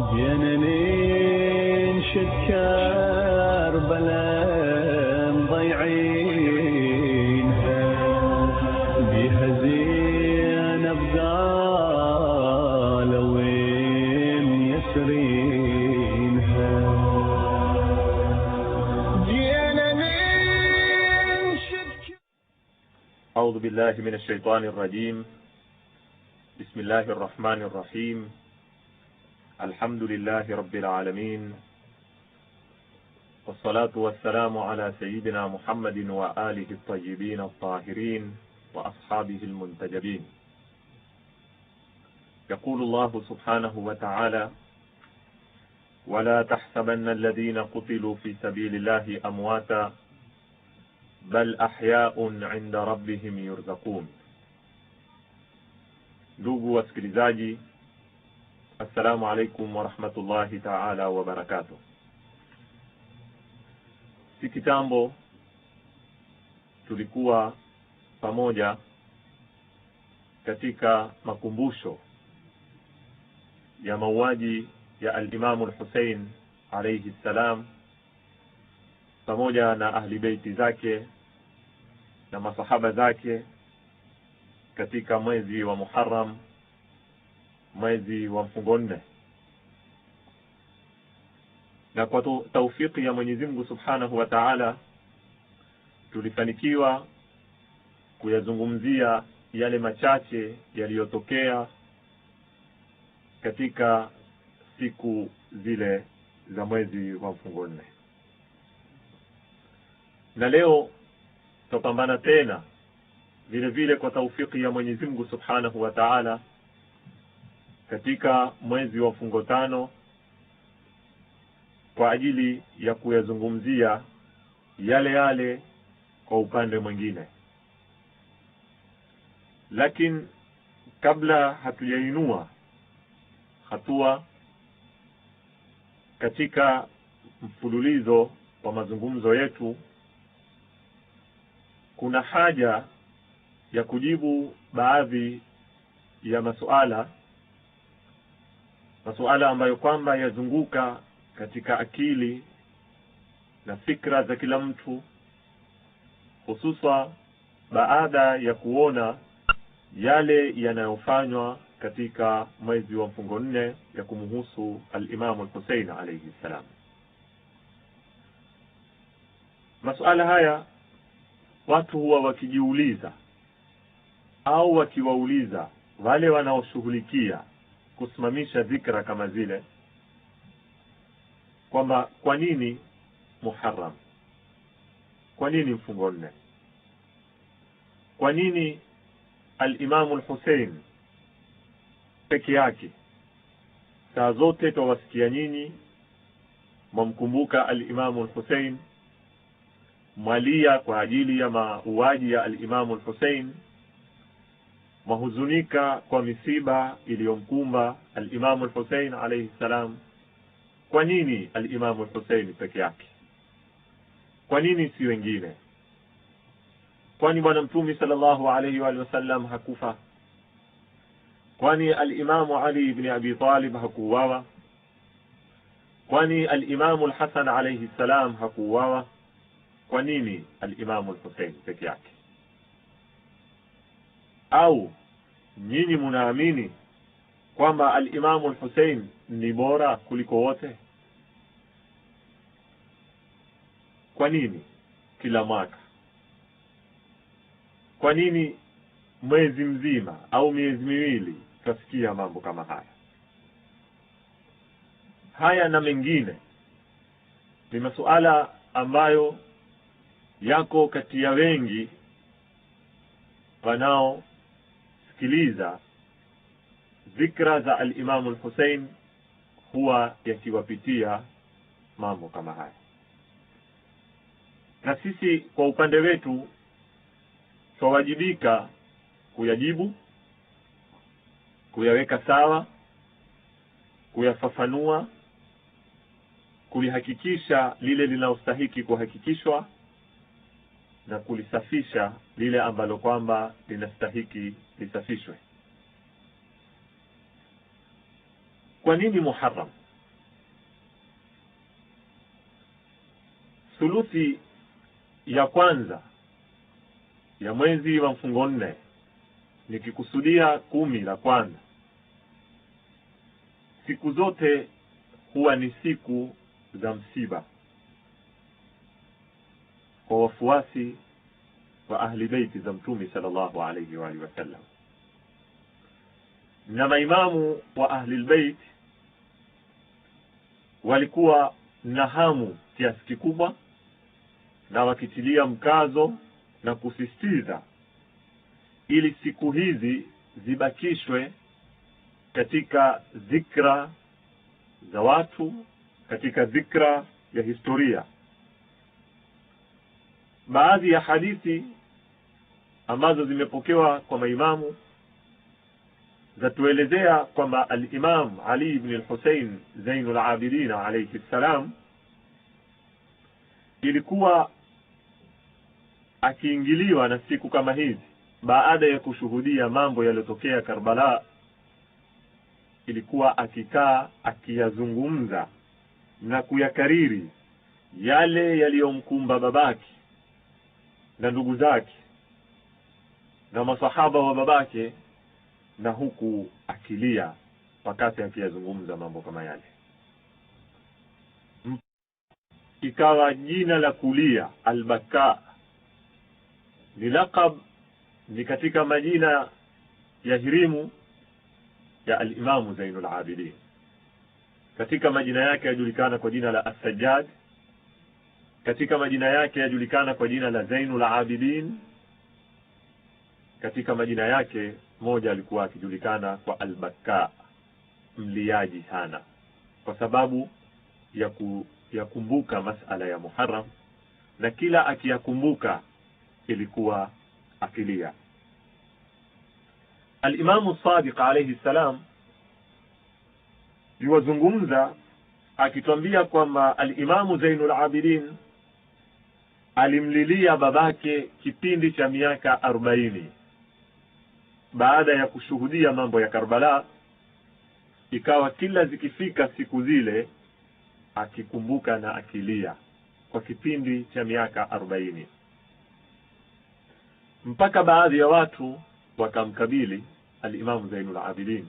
جينا ننشد كربلاء مضيعينها بها زينب قالوا وين يسرينها. جينا ننشد. أعوذ بالله من الشيطان الرجيم. بسم الله الرحمن الرحيم. الحمد لله رب العالمين، والصلاة والسلام على سيدنا محمد وآله الطيبين الطاهرين وأصحابه المنتجبين. يقول الله سبحانه وتعالى: ولا تحسبن الذين قتلوا في سبيل الله أمواتا بل أحياء عند ربهم يرزقون. Ndugu wasikilizaji, assalamu alaikum wa rahmatullahi ta'ala wa barakatuh. Si kitambo tulikuwa pamoja katika makumbusho ya mauaji ya al-Imam al-Hussein alayhi salam pamoja na ahli baiti zake na masahaba zake katika mwezi wa Muharram, mwezi wa mfungo 4. Na kwa taufiki ya Mwenyezi Mungu Subhanahu wa Ta'ala tulifanikiwa kuyazungumzia yale machache yaliyotokea katika siku zile za mwezi wa mfungo 4. Na leo tutapambana tena vile vile kwa taufiki ya Mwenyezi Mungu Subhanahu wa Ta'ala katika mwezi wa mfungo 5 kwa ajili ya kuyazungumzia yale kwa upande mwingine. Lakini kabla hatujainua hatua katika mfululizo wa mazungumzo yetu, kuna haja ya kujibu baadhi ya masuala ambayo kwamba yazunguka katika akili na fikra za kila mtu, hususa baada ya kuona yale yanayofanywa katika mwezi wa mfungo 4 ya kumhusu al-Imam al-Hussein alayhi salam. Masuala haya watu huwa wakijiuliza au wakiwauliza wale wanaoshughulikia kusimamisha dhikra kama zile, kwamba kwa nini Muharram? Kwa nini mfungo 4? Kwa nini al-Imam al-Hussein peke yake? Saa zote twawasikia nyinyi mwamkumbuka al-Imam al-Hussein, mwalia kwa ajili ya mauaji ya al-Imam al-Hussein, mahuzunika kwa misiba iliyomkumba al-Imam al-Hussein alayhi salam. Kwa nini al-Imam al-Hussein peke yake? Kwa nini si wengine? Kwani bwana Mtume sallallahu alayhi wa sallam hakufa? Kwani al-Imam Ali ibn Abi Talib hakuuawa? Kwani al-Imam al-Hasan alayhi salam hakuuawa? Kwa nini al-Imam al-Hussein peke yake? Au nyinyi mnaamini kwamba al-Imam al-Hussein ni bora kuliko wote? Kwa nini kila mwaka? Kwa nini mwezi mzima au miezi miwili tutasikia mambo kama haya? Haya na mengine ni masuala ambayo yako kati ya wengi wanaosikiliza dhikra za al-Imam al-Hussein, huwa yakiwapitia mambo kama haya. Na sisi kwa upande wetu twawajibika kuyajibu, kuyaweka sawa, kuyafafanua, kulihakikisha lile linalostahiki kuhakikishwa, na kulisafisha lile ambalo kwamba linastahiki lisafishwe. Kwa nini Muharram? thuluthi ya kwanza ya mwezi wa mfungo 4, nikikusudia 10 la kwanza, siku zote huwa ni siku za msiba kwa wafuasi wa ahli baiti za Mtume sallallahu alayhi wa alihi wasallam. Na maimamu wa ahli albayt walikuwa na hamu kiasi kikubwa na wakitilia mkazo na kusisitiza ili siku hizi zibakishwe katika dhikra za watu, katika dhikra ya historia. Baadhi ya hadithi ambazo zimepokewa kwa maimamu zatuelezea kwamba al-Imam Ali ibn al-Husayn Zainul Abidin alayhi salam ilikuwa akiingiliwa na siku kama hizi baada ya kushuhudia mambo yaliyotokea Karbala. Ilikuwa akikaa akiyazungumza na kuyakariri yale yaliyomkumba babake na ndugu zake na masahaba wa babake, na huku akilia wakati akiyazungumza mambo kama yale. Ikawa jina la kulia al-Baka ni laqab, ni katika majina ya hirimu ya al-Imam Zainul Abidin. Katika majina yake yajulikana kwa jina la As-Sajjad, katika majina yake yajulikana kwa jina la Zainul Abidin, katika majina yake moja alikuwa akijulikana kwa al-Baka, mliaji sana, kwa sababu ya kumbuka masala ya Muharram, na kila akiyakumbuka ilikuwa akilia. Al-Imam Sadiq alayhi salam yuwazungumza akituambia kwamba al-Imam Zainul Abidin alimlilia babake kipindi cha miaka 40 baada ya kushuhudia mambo ya Karbala. Ikawa kila zikifika siku zile akikumbuka na akilia kwa kipindi cha miaka 40, mpaka baadhi ya watu wakamkabili al-Imam Zainul Abidin,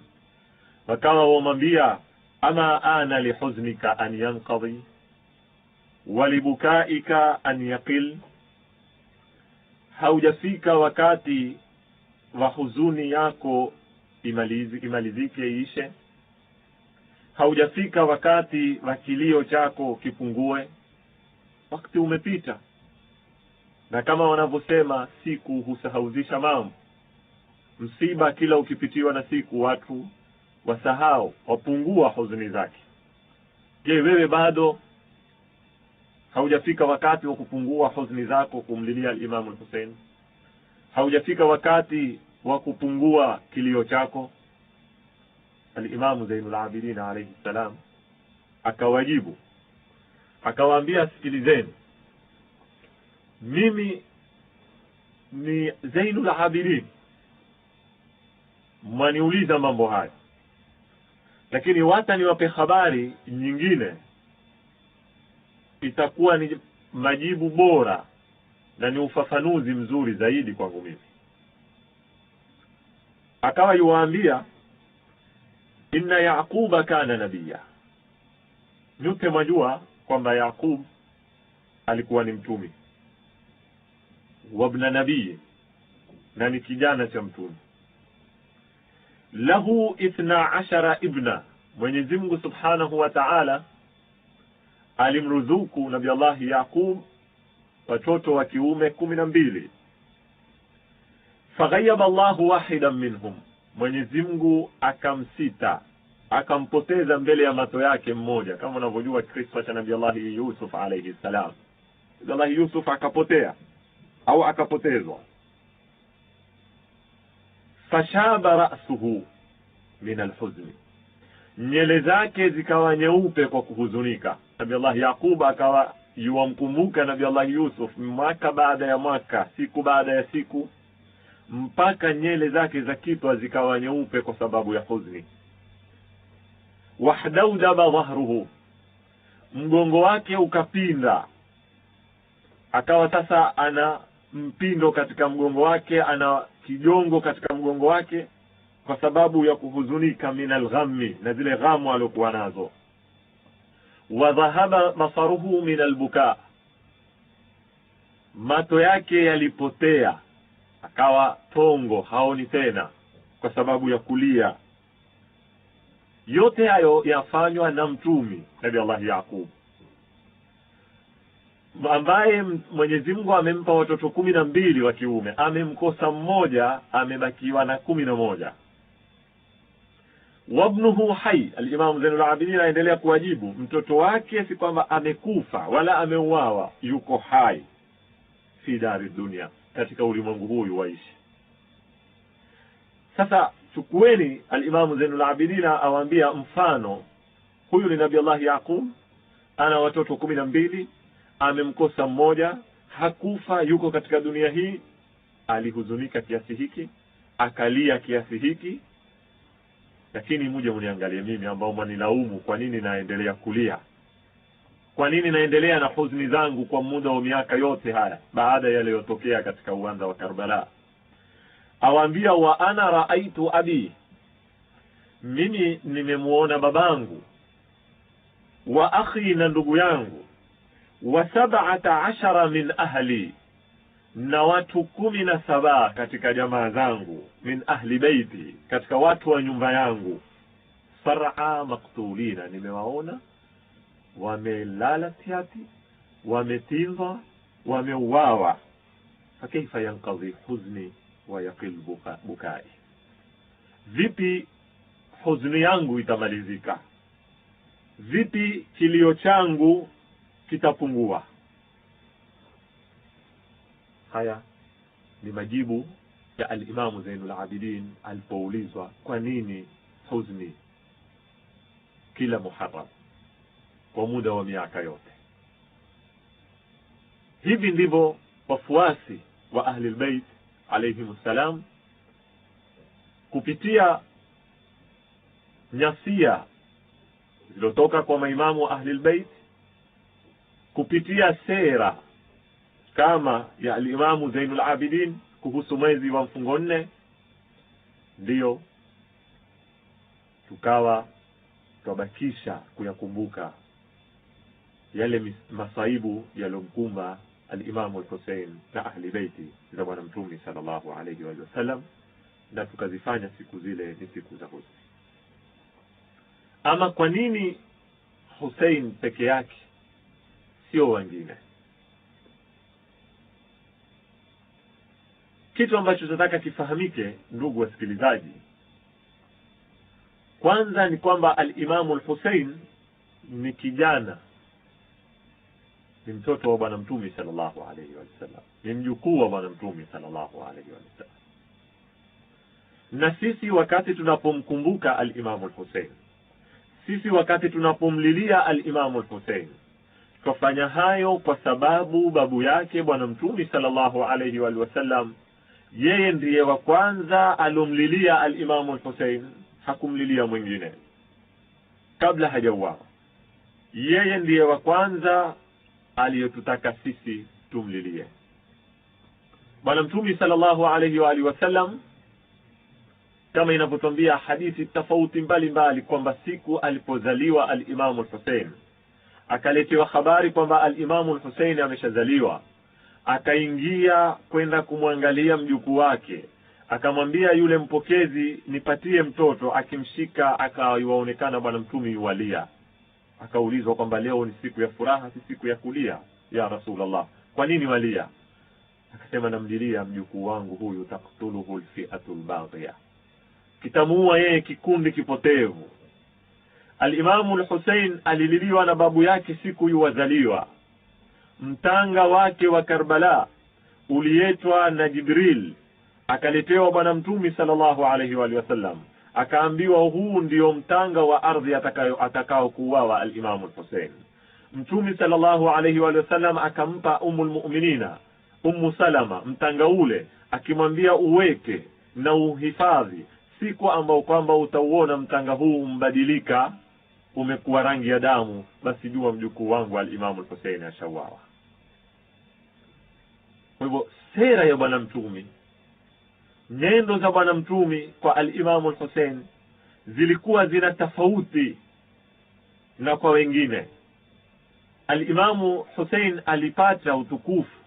wakawa wamwambia, ama ana lihuznika an yanqadhi wa libukaika an yaqil, haujafika wakati wa huzuni yako imalizike iishe, haujafika wakati wa kilio chako kipungue, wakati umepita. Na kama wanavyosema, siku husahauzisha mambo. Msiba kila ukipitiwa na siku watu wasahau, wapungua huzuni zake. Je, wewe bado haujafika wakati wa kupungua huzuni zako kumlilia al-Imam al-Husayn? Haujafika wakati wa kupungua kilio chako? Al-Imam Zainul Abidin alayhi salam akawajibu, akawaambia, sikilizeni, mimi ni Zainul Abidin, mwaniuliza mambo haya, lakini wata niwape habari nyingine, itakuwa ni majibu bora na ni ufafanuzi mzuri zaidi kwangu mimi. Akawa yuwaambia, inna Yaquba kana nabiyya, nyote mwajua kwamba Yaqub alikuwa ni mtume, wabna nabii, na ni kijana cha mtume. Lahu 12 ibna, Mwenyezi Mungu Subhanahu wa Ta'ala alimruzuku Nabii Allah Yaqub watoto wa kiume 12. Faghayaba Allah wahidan minhum, Mwenyezi Mungu akamsita, akampoteza mbele ya macho yake mmoja, kama unavyojua kisa cha Nabii Allah Yusuf alayhi salam. Nabii Allah Yusuf akapotea au akapotezwa. Fashaba ra'suhu min alhuzn, nyele zake zikawa nyeupe kwa kuhuzunika. Nabii Allah Yaqub akawa yuamkumbuka Nabii Allah Yusuf mwaka baada ya mwaka, siku baada ya siku, mpaka nyele zake za kichwa zikawa nyeupe kwa sababu ya huzuni. Wahdawdaba dhahruhu, mgongo wake ukapinda akawa sasa ana mpindo katika mgongo wake, ana kijongo katika mgongo wake kwa sababu ya kuhuzunika min alghammi, na zile ghamu alizokuwa nazo. Wa dhahaba basaruhu min albuka, macho yake yalipotea, akawa tongo, haoni tena kwa sababu ya kulia. Yote hayo yafanywa na mtumi Nabii Allah Yaqub, ambaye Mwenyezi Mungu amempa watoto 12 wa kiume, amemkosa mmoja, amebakiwa na 11. Wabnuhu hai, al-Imam Zainul Abidin anaendelea kuwajibu, mtoto wake si kwamba amekufa wala ameuawa, yuko hai fi dari dunia, katika ulimwengu huu waishi. Sasa chukueni, al-Imam Zainul Abidin awaambia mfano, huyu ni Nabii Allah Yaqub, ana watoto 12, amemkosa mmoja, hakufa, yuko katika dunia hii. Alihuzunika kiasi hiki, akalia kiasi hiki, lakini muje mniangalie mimi ambao mnilaumu kwa nini naendelea kulia, kwa nini naendelea na huzuni zangu kwa muda wa miaka yote haya baada ya yaliyotokea katika uwanja wa Karbala. Awaambia, wa ana raaitu abi, mimi nimemuona babangu, wa akhi, na ndugu yangu, wa 17 min ahli, na watu 17 katika jamaa zangu, min ahli baiti, katika watu wa nyumba yangu, sar'a maktulina, nimewaona wamelala tiati, wametimba, wameuawa. Fakaifa yanqadhi huzni wa yaqil bukai, vipi huzuni yangu itamalizika? Vipi kilio changu kitapungua? Haya ni majibu ya al-Imam Zainul Abidin alipoulizwa kwa nini huzni kila Muharram kwa muda wa miaka yote. Hivi ndivyo wafuasi wa ahli albayt alayhim salam kupitia nyasia zilotoka kwa maimamu wa ahli albayt, kupitia sera kama ya al-Imam Zainul Abidin kuhusu mwezi wa mfungo 4, ndio tukawa tubakisha kuyakumbuka yale masaibu yalomkumba al-Imam al-Hussein na ahli baiti za bwana Mtume sallallahu alayhi wa sallam, na tukazifanya siku zile ni siku za huzuni. Ama kwa nini Hussein peke yake, sio wengine? Kitu ambacho tunataka kifahamike, ndugu wasikilizaji, kwanza ni kwamba al-Imam al-Hussein ni kijana, ni mtoto wa bwana Mtume sallallahu alayhi wa sallam, ni mjukuu wa bwana Mtume sallallahu alayhi wa sallam. Na sisi wakati tunapomkumbuka al-Imam al-Hussein, sisi wakati tunapomlilia al-Imam al-Hussein, tufanya hayo kwa sababu babu yake bwana Mtume sallallahu alayhi wa sallam, yeye ndiye wa kwanza alomlilia al-Imam al-Hussein, hakumlilia mwingine kabla hajauawa. Yeye ndiye wa kwanza aliyotutaka sisi tumlilie. Bwana Mtume sallallahu alayhi wa sallam, kama inavyotambia hadithi tofauti mbalimbali, kwamba siku alipozaliwa al-Imam al-Hussein, akaletewa habari kwamba al-Imam al-Hussein ameshazaliwa, akaingia kwenda kumwangalia mjukuu wake, akamwambia yule mpokezi, nipatie mtoto. Akimshika akaonekana bwana Mtume yualia. Akaulizwa kwamba leo ni siku ya furaha, si siku ya kulia ya Rasulullah, kwa nini walia? Akasema, namlilia mjukuu wangu huyu, taqtuluhu alfi'atul baghiya, kitamuua yeye kikundi kipotevu. Al-Imam al-Hussein alililiwa na babu yake siku yuwazaliwa. Mtanga wake wa Karbala ulietwa na Jibril, akaletewa bwana Mtume sallallahu alayhi wa sallam, akaambiwa huu ndio mtanga wa ardhi atakao kuuawa al-Imam al-Hussein. Mtume sallallahu alayhi wa sallam akampa Ummul Mu'minina Ummu Salama mtanga ule, akimwambia uweke na uhifadhi, siku ambao kwamba utauona mtanga huu umbadilika, umekuwa rangi ya damu, basi jua mjukuu wangu al-Imam al-Hussein ashauawa. Kwa hivyo sera ya bwana mtume, nyendo za bwana mtume kwa al-Imam al-Hussein zilikuwa zina tofauti na kwa wengine. Al-Imam Hussein alipata utukufu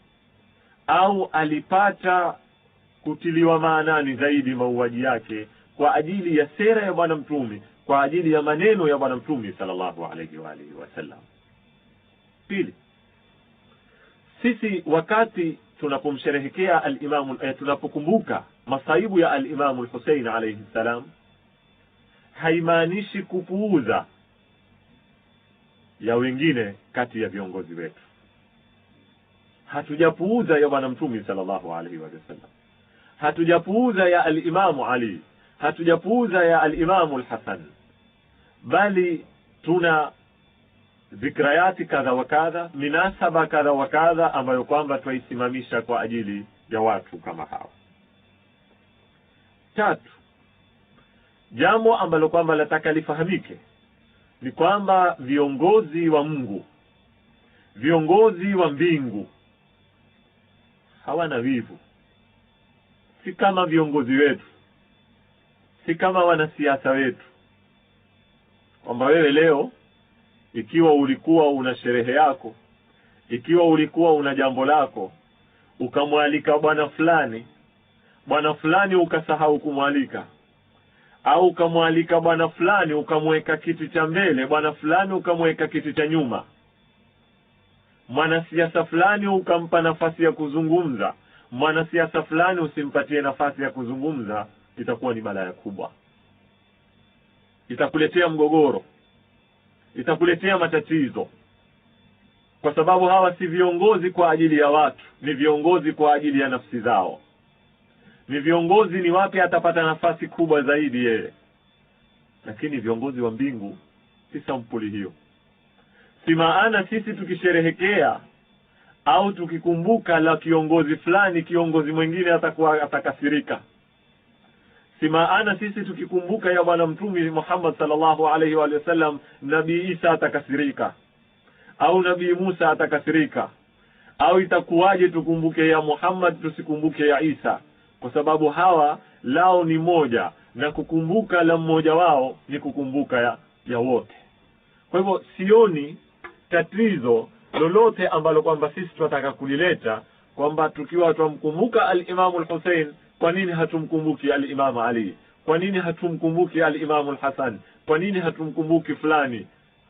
au alipata kutiliwa maanani zaidi mauaji yake kwa ajili ya sera ya bwana mtume, kwa ajili ya maneno ya bwana mtume sallallahu alayhi wa alihi wasallam. Pili, sisi wakati tunapomsherehekea al-Imam, tunapokumbuka masaibu ya al-Imam al-Hussein alayhi salam, haimaanishi kupuuza ya wengine kati ya viongozi wetu. Hatujapuuza ya bwana mtume sallallahu alayhi wa sallam, hatujapuuza ya al-Imam Ali, hatujapuuza ya al-Imam al-Hasan, bali tuna dhikrayati kadha wa kadha, minasaba kadha wa kadha ambayo kwamba twaisimamisha kwa ajili ya watu kama hao. Tatu, jambo ambalo kwamba nataka lifahamike ni kwamba viongozi wa Mungu, viongozi wa mbingu hawana wivu. Si kama viongozi wetu, si kama wanasiasa wetu, kwamba wewe leo ikiwa ulikuwa una sherehe yako, ikiwa ulikuwa una jambo lako, ukamwalika bwana fulani ukasahau kumwalika, au ukamwalika bwana fulani ukamweka kiti cha mbele, bwana fulani ukamweka kiti cha nyuma, mwanasiasa fulani ukampa nafasi ya kuzungumza, mwanasiasa fulani usimpatie nafasi ya kuzungumza, itakuwa ni balaa kubwa. Itakuletea mgogoro, itakuletea matatizo, kwa sababu hawa si viongozi kwa ajili ya watu, ni viongozi kwa ajili ya nafsi zao. Ni viongozi ni wapi atapata nafasi kubwa zaidi yeye. Lakini viongozi wa mbingu si sampuli hiyo. Si maana sisi tukisherehekea au tukikumbuka la kiongozi fulani, kiongozi mwingine atakuwa atakasirika. Si maana sisi tukikumbuka ya bwana mtume Muhammad sallallahu alayhi wa sallam, Nabii Isa atakasirika au Nabii Musa atakasirika, au itakuwaje tukumbuke ya Muhammad tusikumbuke ya Isa? Kwa sababu hawa lao ni moja, na kukumbuka la mmoja wao ni kukumbuka ya wote. Kwa hivyo sioni tatizo lolote ambalo kwamba sisi tunataka kulileta, kwamba tukiwa tumkumbuka al-Imam al-Hussein, kwa nini hatumkumbuki al-Imam Ali? Kwa nini hatumkumbuki al-Imam al-Hasan? Kwa nini hatumkumbuki fulani?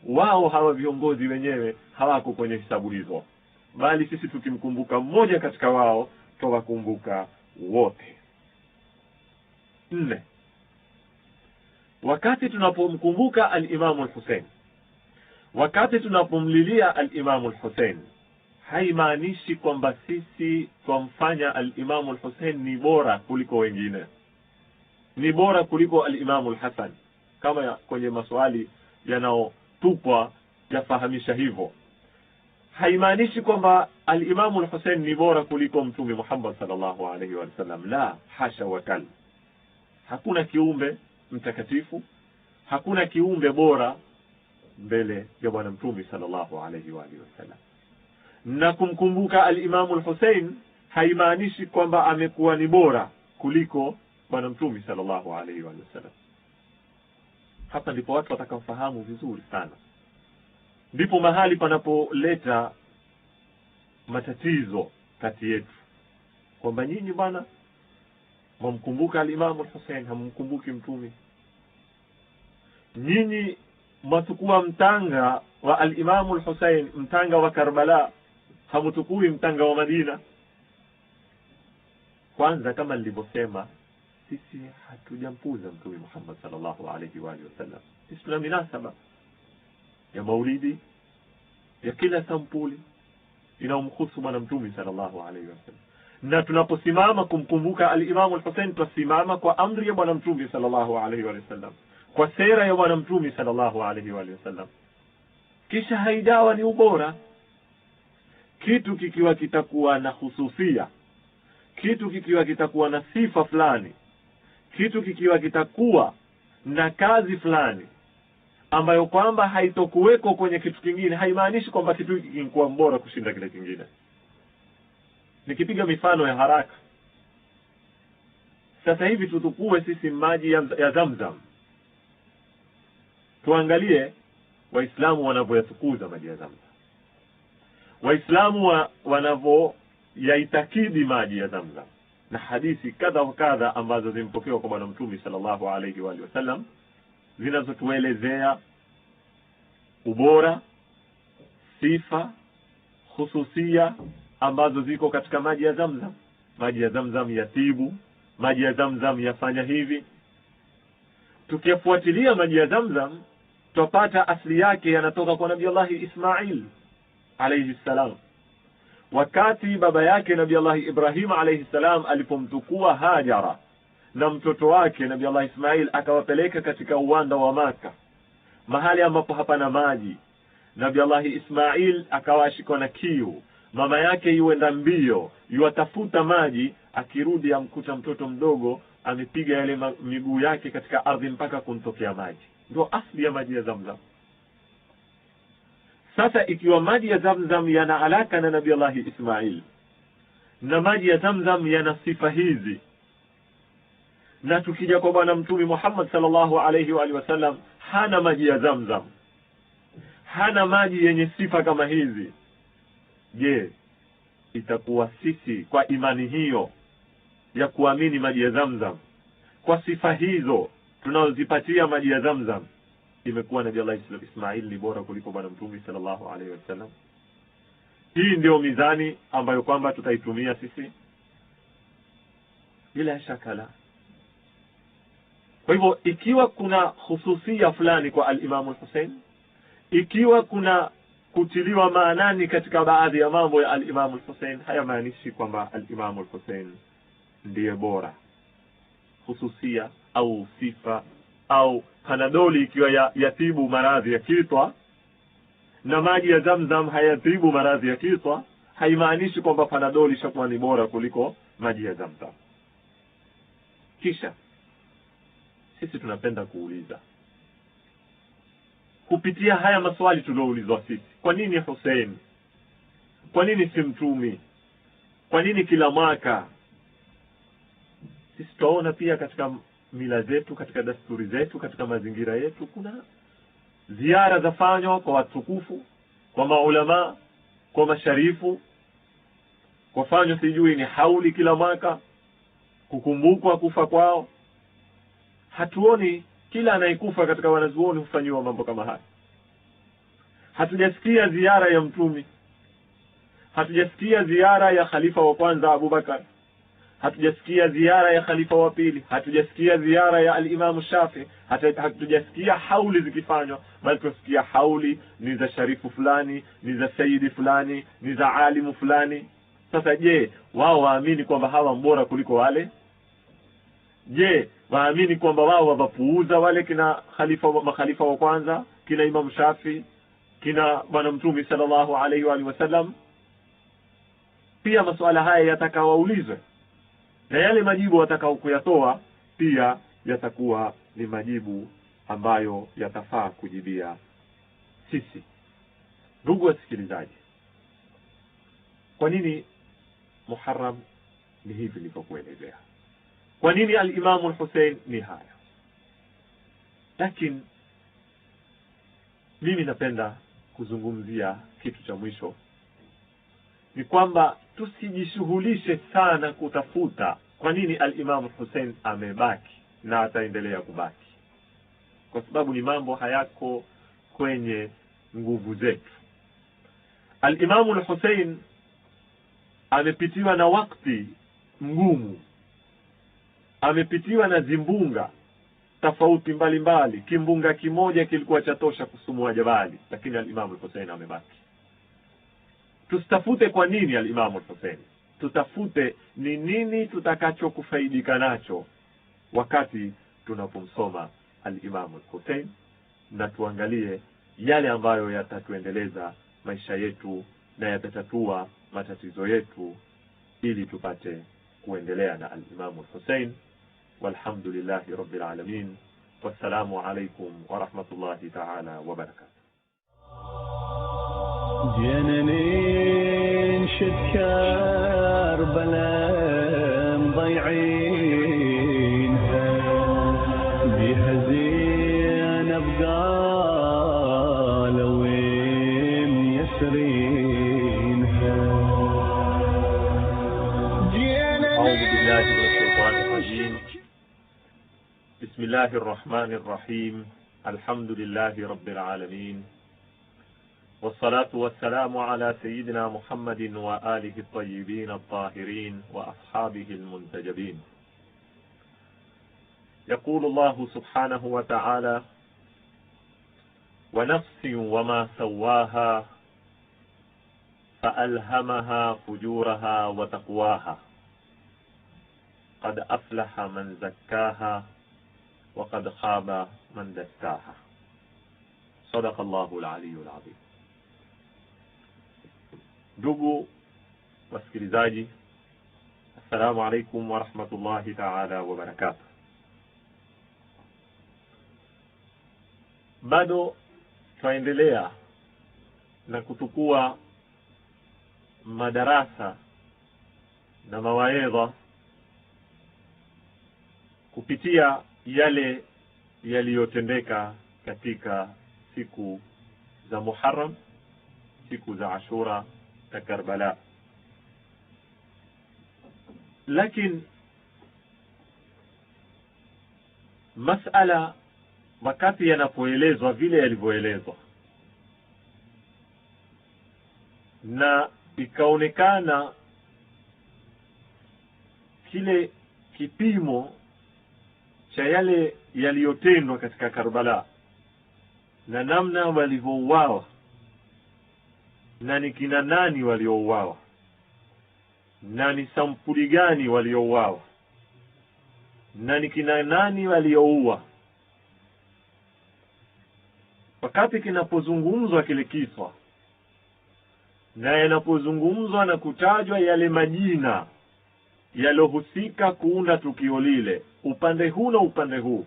Wao hawa viongozi wenyewe hawako kwenye hisabu hizo, bali sisi tukimkumbuka mmoja katika wao tuwakumbuka wote. 4, wakati tunapomkumbuka al-Imam al-Hussein, wakati tunapomlilia al-Imam al-Hussein, haimaanishi kwamba sisi tumfanya al-Imam al-Hussein ni bora kuliko wengine, ni bora kuliko al-Imam al-Hasan, kama kwenye maswali yanaotupwa yafahamisha hivyo. Haimaanishi kwamba al-Imam al-Hussein ni bora kuliko mtume Muhammad sallallahu alaihi wa sallam. La, hasha wa kalla. Hakuna kiumbe mtakatifu, hakuna kiumbe bora mbele ya bwana mtume sallallahu alaihi wa sallam. Na kumkumbuka al-Imam al-Hussein haimaanishi kwamba amekuwa ni bora kuliko bwana mtume sallallahu alaihi wa sallam. Hapa ndipo watu watakaofahamu vizuri sana, ndipo mahali panapoleta matatizo kati yetu, kwamba nyinyi bwana mumkumbuka al-Imam al-Hussein, hamkumbuki mtume. Nyinyi mtukua mtanga wa al-Imam al-Hussein, mtanga wa Karbala, hamtukui mtanga wa Madina. Kwanza, kama nilivyosema, sisi hatujampuza mtume Muhammad sallallahu alaihi wa sallam. Sisi tuna minasaba ya maulidi ya kila sampuli inaomhusu bwana mtume sallallahu alaihi wa sallam, na tunaposimama kumkumbuka al-Imam al-Hussein tusimama kwa amri ya bwana mtume sallallahu alaihi wa sallam, kwa sera ya bwana mtume sallallahu alaihi wa sallam. Kisha haidawa ni ubora. Kitu kikiwa kitakuwa na hususia, kitu kikiwa kitakuwa na sifa fulani, kitu kikiwa kitakuwa na kazi fulani ambayo kwamba haitokuweko kwenye kitu kingine, haimaanishi kwamba kitu kingekuwa bora kushinda kile kingine. Nikipiga mifano ya haraka, sasa hivi tutukue sisi maji ya Zamzam, tuangalie Waislamu wanavyoyatukuza maji ya Zamzam, Waislamu wanavyoyaitakidi maji ya Zamzam, na hadithi kadha wa kadha ambazo zimpokewa kwa Bwana Mtume sallallahu alayhi wa sallam zinazotuelezea ubora, sifa, hususia ambazo ziko katika maji ya Zamzam. Maji ya Zamzam yatibu, maji ya Zamzam yafanya hivi. Tukifuatilia maji ya Zamzam tupata asili yake yanatoka kwa Nabii Allah Ismail alayhi salam. Wakati baba yake Nabii Allah Ibrahim alayhi salam alipomtukua Hajara na mtoto wake Nabii Allah Ismail akawapeleka katika uwanda wa Maka, mahali ambapo hapana maji, Nabii Allah Ismail akawashikwa na kiu. Mama yake yuenda mbio yuatafuta maji, akirudi amkuta mtoto mdogo amepiga yale miguu yake katika ardhi mpaka kuntokea maji. Ndio asili ya maji ya Zamzam. Sasa ikiwa maji ya Zamzam yana alaka na Nabii Allah Ismail, na maji ya Zamzam yana sifa hizi, na tukija kwa Bwana Mtume Muhammad sallallahu alayhi wa sallam hana maji ya Zamzam, hana maji yenye sifa kama hizi, je, itakuwa sisi kwa imani hiyo ya kuamini maji ya Zamzam, kwa sifa hizo tunaozipatia maji ya Zamzam, imekuwa Nabii Allah Ismail ni bora kuliko Bwana Mtume sallallahu alayhi wa sallam? Hii ndio mizani ambayo kwamba tutaitumia sisi? Bila shaka la. Kwa hivyo ikiwa kuna hususia fulani kwa al-Imam al-Hussein, ikiwa kuna kutiliwa maanani katika baadhi ya mambo ya al-Imam al-Hussein, hayamaanishi kwamba al-Imam al-Hussein ndiye bora. Hususia au sifa au panadoli ikiwa yatibu maradhi ya kichwa na maji ya Zamzam hayatibu maradhi ya kichwa, haimaanishi kwamba panadoli shakuwa ni bora kuliko maji ya Zamzam. Kisha sisi tunapenda kuuliza kupitia haya maswali tulioulizwa sisi, kwa nini Hussein? Kwa nini si Mtume? Kwa nini kila mwaka? Sisi tunaona pia katika mila zetu, katika desturi zetu, katika mazingira yetu, kuna ziara zafanywa kwa watukufu, kwa maulama, kwa masharifu, kwa fanywa sijui ni hauli kila mwaka kukumbukwa kufa kwao. Hatuoni kila anayekufa katika wanazuoni hufanywa mambo kama haya. Hatujasikia ziara ya Mtume, hatujasikia ziara ya khalifa wa kwanza Abu Bakar, hatujasikia ziara ya khalifa wa pili, hatujasikia ziara ya al-Imam Shafi, hatujasikia hauli zikifanywa, bali tunasikia hauli ni za sharifu fulani, ni za sayyidi fulani, ni za alimu fulani. Sasa je, wao waamini kwamba hawa mbora kuliko wale? Je, waamini kwamba wao wapuuza wale kina makhalifa wa kwanza, kina Imam Shafi, kina Bwana Mtume sallallahu alayhi wa sallam? Pia masuala haya yatakawaulizwe, na yale majibu watakao kuyatoa pia yatakuwa ni majibu ambayo yatafaa kujibia sisi. Ndugu wasikilizaji, kwa nini Muharram ni hivi nilivyokuelezea? Kwa nini al-Imam al-Hussein ni haya? Lakini mimi napenda kuzungumzia kitu cha mwisho, ni kwamba tusijishughulishe sana kutafuta kwa nini al-Imam al-Hussein amebaki na ataendelea kubaki, kwa sababu ni mambo hayako kwenye nguvu zetu. Al-Imam al-Hussein amepitiwa na wakati mgumu, amepitiwa na zimbunga tofauti mbalimbali. Kimbunga kimoja kilikuwa chatosha kusumua jabali, lakini al-Imam al-Hussein amebaki. Tusitafute kwa nini al-Imam al-Hussein, tutafute ni nini tutakachokufaidika nacho wakati tunapomsoma al-Imam al-Hussein, na tuangalie yale ambayo yatatuendeleza maisha yetu na yatatatua matatizo yetu, ili tupate kuendelea na al-Imam al-Hussein. Walhamdulillahi rabbil alamin. Wassalamu alaykum wa rahmatullahi ta'ala wa barakatuh. جننين شكر كربلاء مضيعينها بها زينب قالوا وين يسرينها. أعوذ بالله من الشيطان الرجيم. بسم الله الرحمن الرحيم. الحمد لله رب العالمين، والصلاة والسلام على سيدنا محمد وآله الطيبين الطاهرين وأصحابه المنتجبين. يقول الله سبحانه وتعالى: ونفس وما سواها فألهمها فجورها وتقواها قد أفلح من زكاها وقد خاب من دساها. صدق الله العلي العظيم. Ndugu wasikilizaji, assalamu alaikum wa rahmatullahi ta'ala wa barakatuh. Bado twaendelea na kutukua madarasa na mawaidha kupitia yale yaliyotendeka katika siku za Muharram, siku za Ashura na Karbala. Lakini masala wakati yanapoelezwa vile yalivyoelezwa na ikaonekana kile kipimo cha yale yaliyotendwa katika Karbala na namna walivyouawa na ni kina nani waliouawa na ni sampuli gani waliouawa na ni kina nani walioua, wakati kinapozungumzwa kile kisa na yanapozungumzwa na kutajwa yale majina yalohusika kuunda tukio lile, upande huu na upande huu,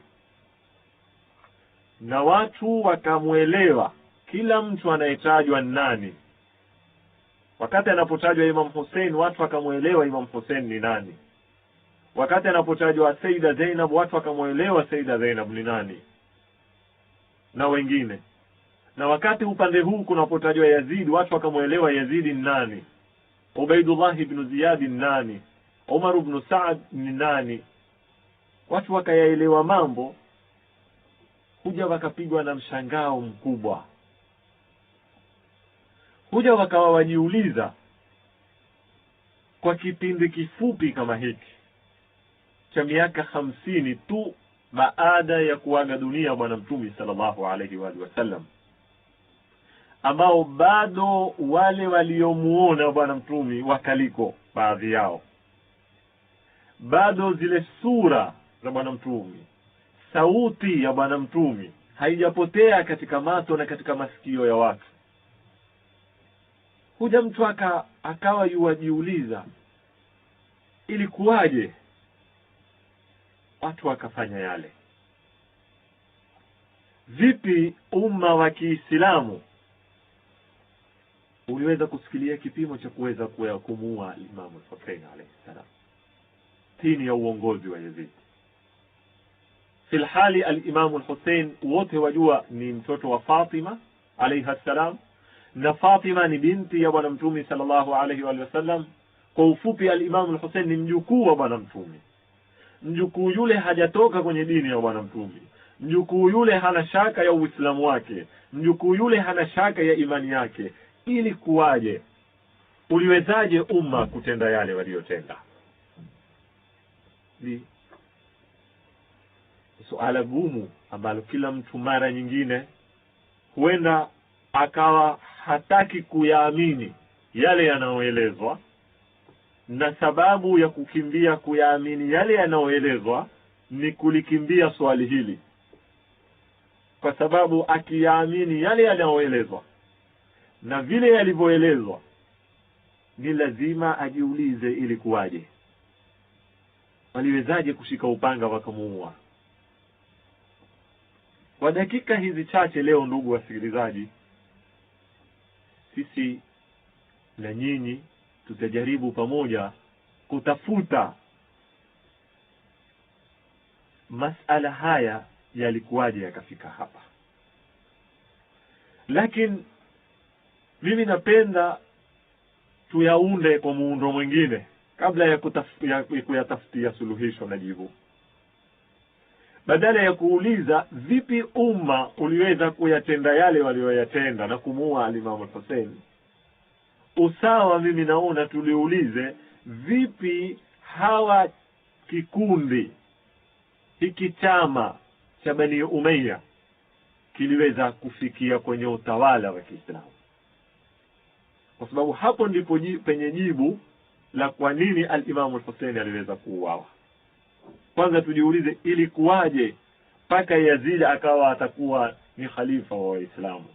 na watu wakamuelewa kila mtu anayetajwa nani. Wakati anapotajwa Imam Hussein, watu wakamuelewa Imam Hussein ni nani. Wakati anapotajwa Sayyida Zainab, watu wakamuelewa Sayyida Zainab ni nani na wengine. Na wakati upande huu kunapotajwa Yazid, watu wakamuelewa Yazid ni nani, Ubaidullah ibn Ziyad ni nani, Umar ibn Saad ni nani. Watu wakayaelewa mambo, huja wakapigwa na mshangao mkubwa. Huja wakawa wajiuliza, kwa kipindi kifupi kama hiki cha miaka 50 tu baada ya kuaga dunia Bwana Mtume sallallahu alaihi wa sallam, ambao bado wale waliomuona Bwana Mtume wakaliko baadhi yao, bado zile sura za Bwana Mtume, sauti ya Bwana Mtume haijapotea katika macho na katika masikio ya watu. Huja mtu akawa yuwajiuliza, ilikuwaje watu wakafanya yale? Vipi umma wa Kiislamu uliweza kusikilia kipimo cha kuweza kumuua Imam Hussein alayhi salam chini ya uongozi wa Yazid? Fil hali al-Imam Hussein wote wajua ni mtoto wa Fatima alayha salam, na Fatima ni binti ya Bwana Mtume sallallahu alayhi wa sallam. Kwa ufupi, al-Imam Hussein ni mjukuu wa Bwana Mtume. Mjukuu yule hajatoka kwenye dini ya Bwana Mtume. Mjukuu yule hana shaka ya Uislamu wake. Mjukuu yule hana shaka ya imani yake. Ili kuwaje? Uliwezaje umma kutenda yale waliyotenda? Ni suala gumu ambalo kila mtu mara nyingine huenda akawa hataki kuyaamini yale yanayoelezwa, na sababu ya kukimbia kuyaamini yale yanayoelezwa ni kulikimbia swali hili, kwa sababu akiyaamini yale yanayoelezwa na vile yalivyoelezwa, ni lazima ajiulize ili kuwaje, waliwezaje kushika upanga wakamuua? Kwa dakika hizi chache leo, ndugu wasikilizaji, sisi na nyinyi tutajaribu pamoja kutafuta masala haya yalikuwaje yakafika hapa. Lakini mimi napenda tuyaunde kwa muundo mwingine kabla ya kuyatafutia suluhisho na jibu. Badala ya kuuliza vipi umma uliweza kuyatenda yale walioyatenda na kumuua al-Imam al-Hussein, usawa mimi naona tuliulize vipi hawa kikundi hiki chama cha Bani Umayya kiliweza kufikia kwenye utawala wa Kiislamu. Kwa sababu hapo ndipo penye jibu la kwa nini al-Imam al-Hussein aliweza kuuawa. Kwanza tujiulize ilikuwaje mpaka Yazid akawa atakuwa ni khalifa wa Waislamu.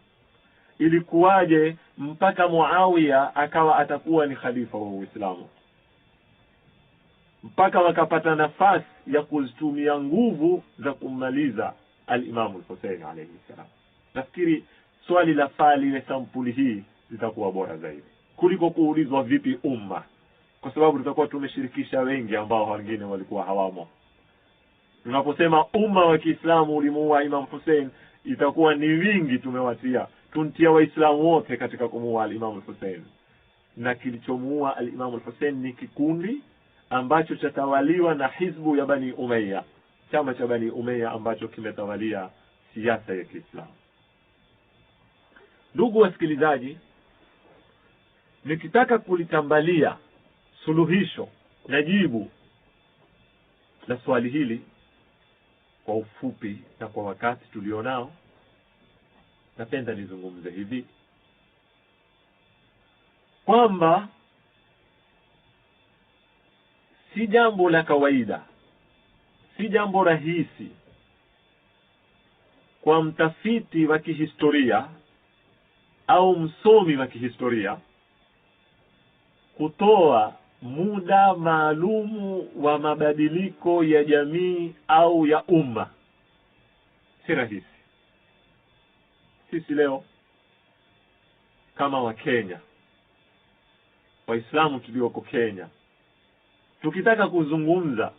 Ilikuwaje mpaka Muawiya akawa atakuwa ni khalifa wa Uislamu. Mpaka wakapata nafasi ya kuzitumia nguvu za kummaliza al-Imam al-Hussein alayhi salam. Nafikiri swali la fali na sampuli hii litakuwa bora zaidi kuliko kuulizwa vipi umma, kwa sababu tutakuwa tumeshirikisha wengi ambao wengine walikuwa hawamo. Tunaposema umma wa Kiislamu ulimuua Imam Hussein, itakuwa ni wingi tuntia Waislamu wote katika kumuua al-Imam Hussein. Na kilichomuua al-Imam Hussein ni kikundi ambacho chatawaliwa na hizbu ya Bani Umayya, chama cha Bani Umayya ambacho kimetawalia siasa ya Kiislamu. Ndugu wasikilizaji, nikitaka kulitambalia suluhisho na jibu la swali hili kwa ufupi na kwa wakati tulionao, napenda nizungumze hivi kwamba si jambo la kawaida, si jambo rahisi kwa mtafiti wa kihistoria au msomi wa kihistoria kutoa muda maalumu wa mabadiliko ya jamii au ya umma. Si rahisi. Sisi leo kama wa Kenya, Waislamu tulioko Kenya, tukitaka kuzungumza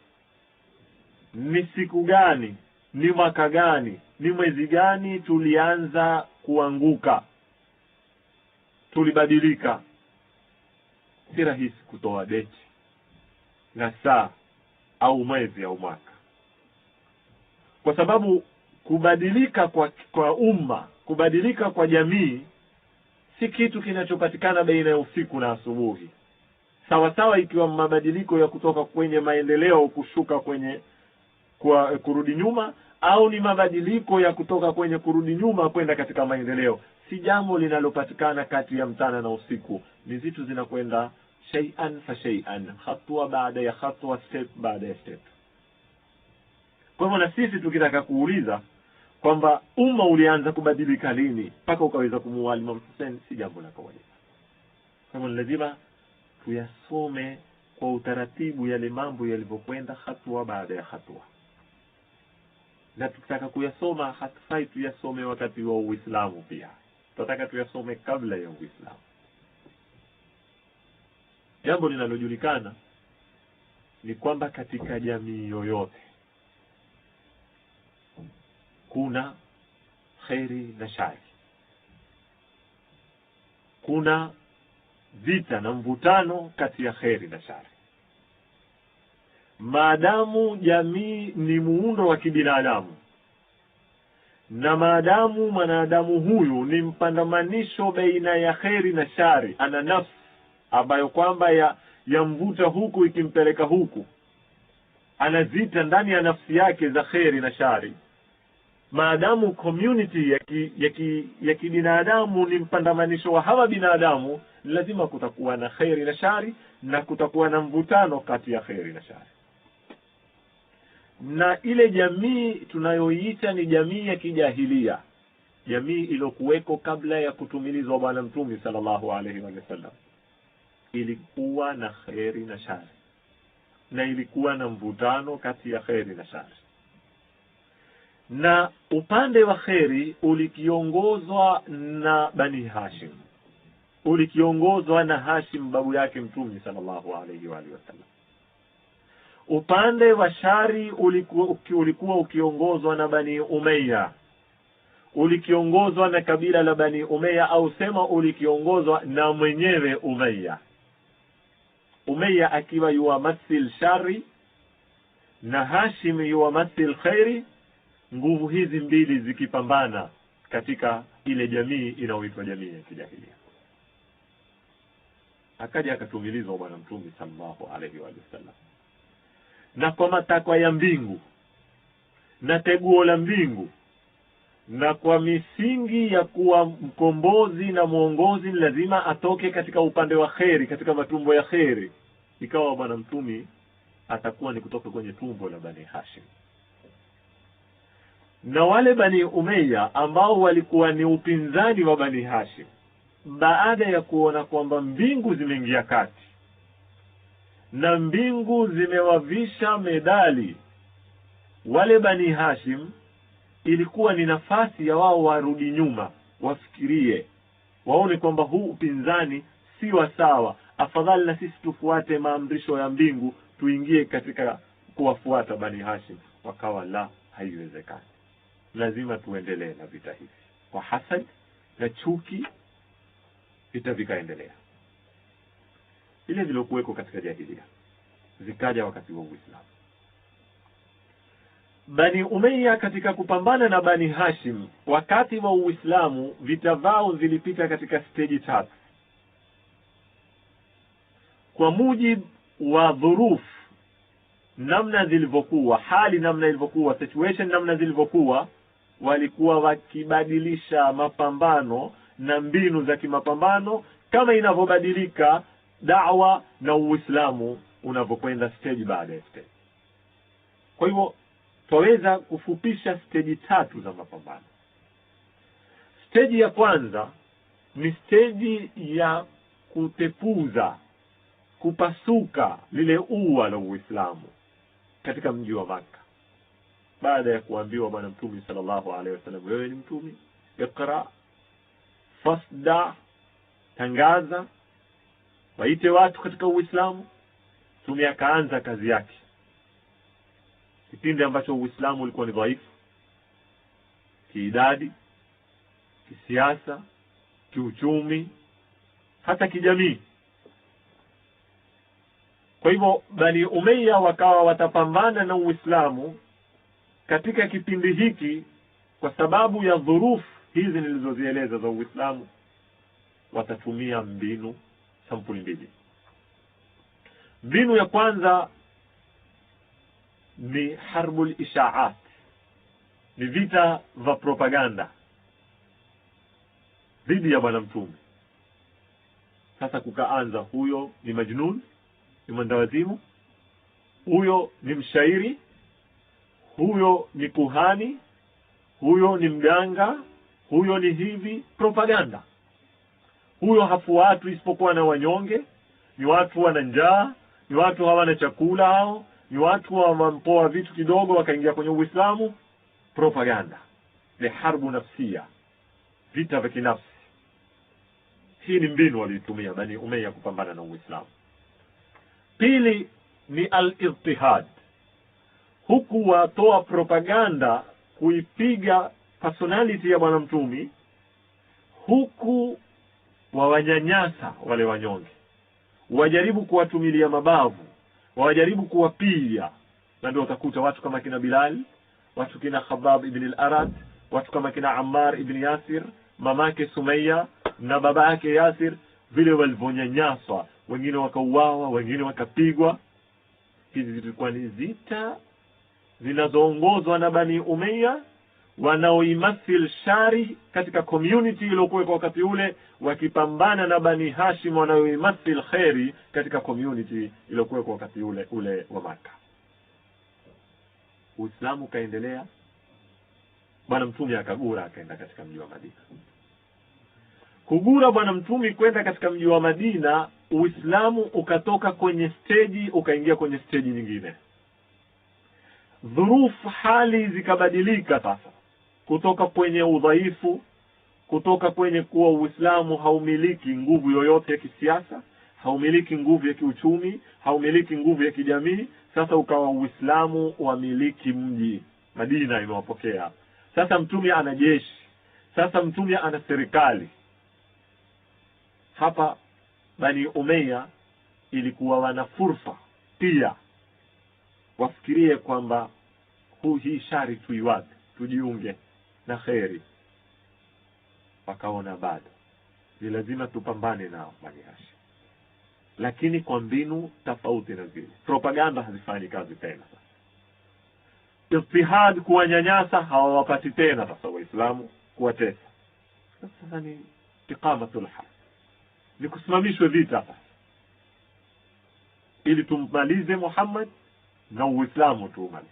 ni siku gani, ni mwaka gani, ni mwezi gani tulianza kuanguka, tulibadilika, si rahisi kutoa date na saa au mwezi au mwaka. Kwa sababu kubadilika kwa umma, kubadilika kwa jamii si kitu kinachopatikana baina ya usiku na asubuhi. Sawa sawa ikiwa mabadiliko ya kutoka kwenye maendeleo kushuka kwenye kurudi nyuma, au ni mabadiliko ya kutoka kwenye kurudi nyuma kwenda katika maendeleo, si jambo linalopatikana kati ya mchana na usiku. Ni vitu zinakwenda shay'an fa shay'an, hatua baada ya hatua, step baada ya step. Kwa hivyo na sisi tukitaka kuuliza kwamba umma ulianza kubadilika lini mpaka ukaweza kumuua Imam Hussein, si jambo la kawaida. Kwa hivyo lazima tuyasome kwa utaratibu yale mambo yalivyokwenda hatua baada ya hatua. Na tukitaka kuyasoma hatufai tuyasome wakati wa Uislamu pia. Tunataka tuyasome kabla ya Uislamu. Jambo linalojulikana ni kwamba katika jamii yoyote kuna khairi na shari. Kuna vita na mvutano kati ya khairi na shari. Maadamu jamii ni muundo wa kibinadamu, na maadamu mwanadamu huyu ni mpandamanisho baina ya khairi na shari, ana nafsi ambayo kwamba ya mvuta huku ikimpeleka huku, anazita ndani ya nafsi yake za khairi na shari. Maadamu community ya kibinadamu ni mpandamanisho wa hawa binadamu, lazima kutakuwa na khairi na shari, na kutakuwa na mvutano kati ya khairi na shari. Na ile jamii tunayoiita ni jamii ya kijahilia, jamii iliyokuweko kabla ya kutumilizwa Bwana Mtume sallallahu alaihi wasallam, ilikuwa na khairi na shari, na ilikuwa na mvutano kati ya khairi na shari. Na upande wa khairi ulikiongozwa na Bani Hashim, ulikiongozwa na Hashim babu yake Mtume sallallahu alaihi wasallam. upande wa shari ulikuwa ukiongozwa na Bani Umayya, ulikiongozwa na kabila la Bani Umayya, au sema ulikiongozwa na mwenyewe Umayya. Umayya akiwa yuwamathil shari na Hashim yuwamathil khairi, nguvu hizi mbili zikipambana katika ile jamii inayoitwa jamii ya kijahilia. Akaja akatumilizwa bwana Mtume sallallahu alaihi wa sallam, na kwa matakwa ya mbingu na teguo la mbingu, na kwa misingi ya kuwa mkombozi na mwongozi lazima atoke katika upande wa kheri, katika matumbo ya kheri, ikawa bwana Mtume atakuwa ni kutoka kwenye tumbo la Bani Hashim. Na wale Bani Umayya ambao walikuwa ni upinzani wa Bani Hashim, baada ya kuona kwamba mbingu zimeingia kati na mbingu zimewavisha medali wale Bani Hashim, ilikuwa ni nafasi ya wao warudi nyuma, wafikirie, waone kwamba huu upinzani si wa sawa, afadhali na sisi tufuate maamrisho ya mbingu, tuingie katika kuwafuata Bani Hashim. Wakawa la, haiwezekani, lazima tuendelee na vita hivi. Kwa hasad na chuki vita vikaendelea, ile vilokuweko katika jahilia zikaja wakati wa Uislamu. Bani Umayya katika kupambana na Bani Hashim wakati wa Uislamu, vita vao vilipita katika stage tatu. Kwa mujibu wa dhuruf, namna zilivyokuwa, hali namna ilivyokuwa, situation namna zilivyokuwa, walikuwa wakibadilisha mapambano na mbinu za kimapambano kama inavyobadilika da'wa na Uislamu unavyokwenda stage baada ya stage. Kwa hivyo twaweza kufupisha stage tatu za mapambano. Stage ya kwanza ni stage ya kutepuza, kupasuka lile ua la Uislamu katika mji wa Makka, baada ya kuambiwa bwana Mtume sallallahu alaihi wasallam, wewe ni mtume, iqra fasda, tangaza, waite watu katika Uislamu. Mtume akaanza kazi yake kipindi ambacho Uislamu ulikuwa ni dhaifu kiidadi, kisiasa, kiuchumi, hata kijamii. Kwa hivyo Bani Umayya wakawa watapambana na Uislamu katika kipindi hiki, kwa sababu ya dhurufu hizi nilizozieleza za Uislamu, watatumia mbinu sampuli mbili. Mbinu ya kwanza ni harbul ishaat, ni vita vya propaganda dhidi ya bwana Mtume. Sasa kukaanza, huyo ni majnun, ni mwendawazimu, huyo ni mshairi, huyo ni kuhani, huyo ni mganga, huyo ni hivi, propaganda. Huyo hafuatu isipokuwa na wanyonge, ni watu wana njaa, ni watu hawana chakula, hao ni watu wamampoa vitu kidogo wakaingia kwenye Uislamu. Propaganda ni harbu nafsia, vita vya kinafsi. Hii ni mbinu walitumia Bani Umayya kupambana na Uislamu. Pili ni al-irtihad, huku watoa propaganda kuipiga personality ya bwana Mtume, huku wawanyanyasa wale wanyonge, wajaribu kuwatumilia mabavu, wajaribu kuwapiga. Na ndio utakuta watu kama kina Bilal, watu kina Khabbab ibn al-Arad, watu kama kina Ammar ibn Yasir, mamake Sumayya na baba yake Yasir, vile walivonyanyaswa, wengine wakauawa, wengine wakapigwa. Hizi zilikuwa ni zita zinazoongozwa na Bani Umayya, wanaoimathil shari katika community iliyokuwa kwa wakati ule, wakipambana na Bani Hashim wanaoimathil khairi katika community iliyokuwa kwa wakati ule wa Makka. Uislamu kaendelea, bwana Mtume akagura, akaenda katika mji wa Madina. Kugura bwana Mtume kwenda katika mji wa Madina, Uislamu ukatoka kwenye stage ukaingia kwenye stage nyingine. Dhurufu, hali zikabadilika sasa, kutoka kwenye udhaifu, kutoka kwenye kuwa Uislamu haumiliki nguvu yoyote ya kisiasa, haumiliki nguvu ya kiuchumi, haumiliki nguvu ya kijamii. Sasa ukawa Uislamu wamiliki mji, Madina imewapokea. Sasa mtume ana jeshi, sasa mtume ana serikali. Hapa Bani Umayya ilikuwa wana fursa pia wafikirie kwamba hii shari tuiwape, tujiunge na kheri. Wakaona bado ni lazima tupambane nao Bani Hashim, lakini kwa mbinu tofauti na zile. Propaganda hazifanyi kazi tena. Ijtihad kuwanyanyasa hawawapati tena sasa Waislamu, kuwatesa. Sasa ni iqamatul harb, ni kusimamishwe vita sasa ili tummalize Muhammad na Uislamu tuumalize.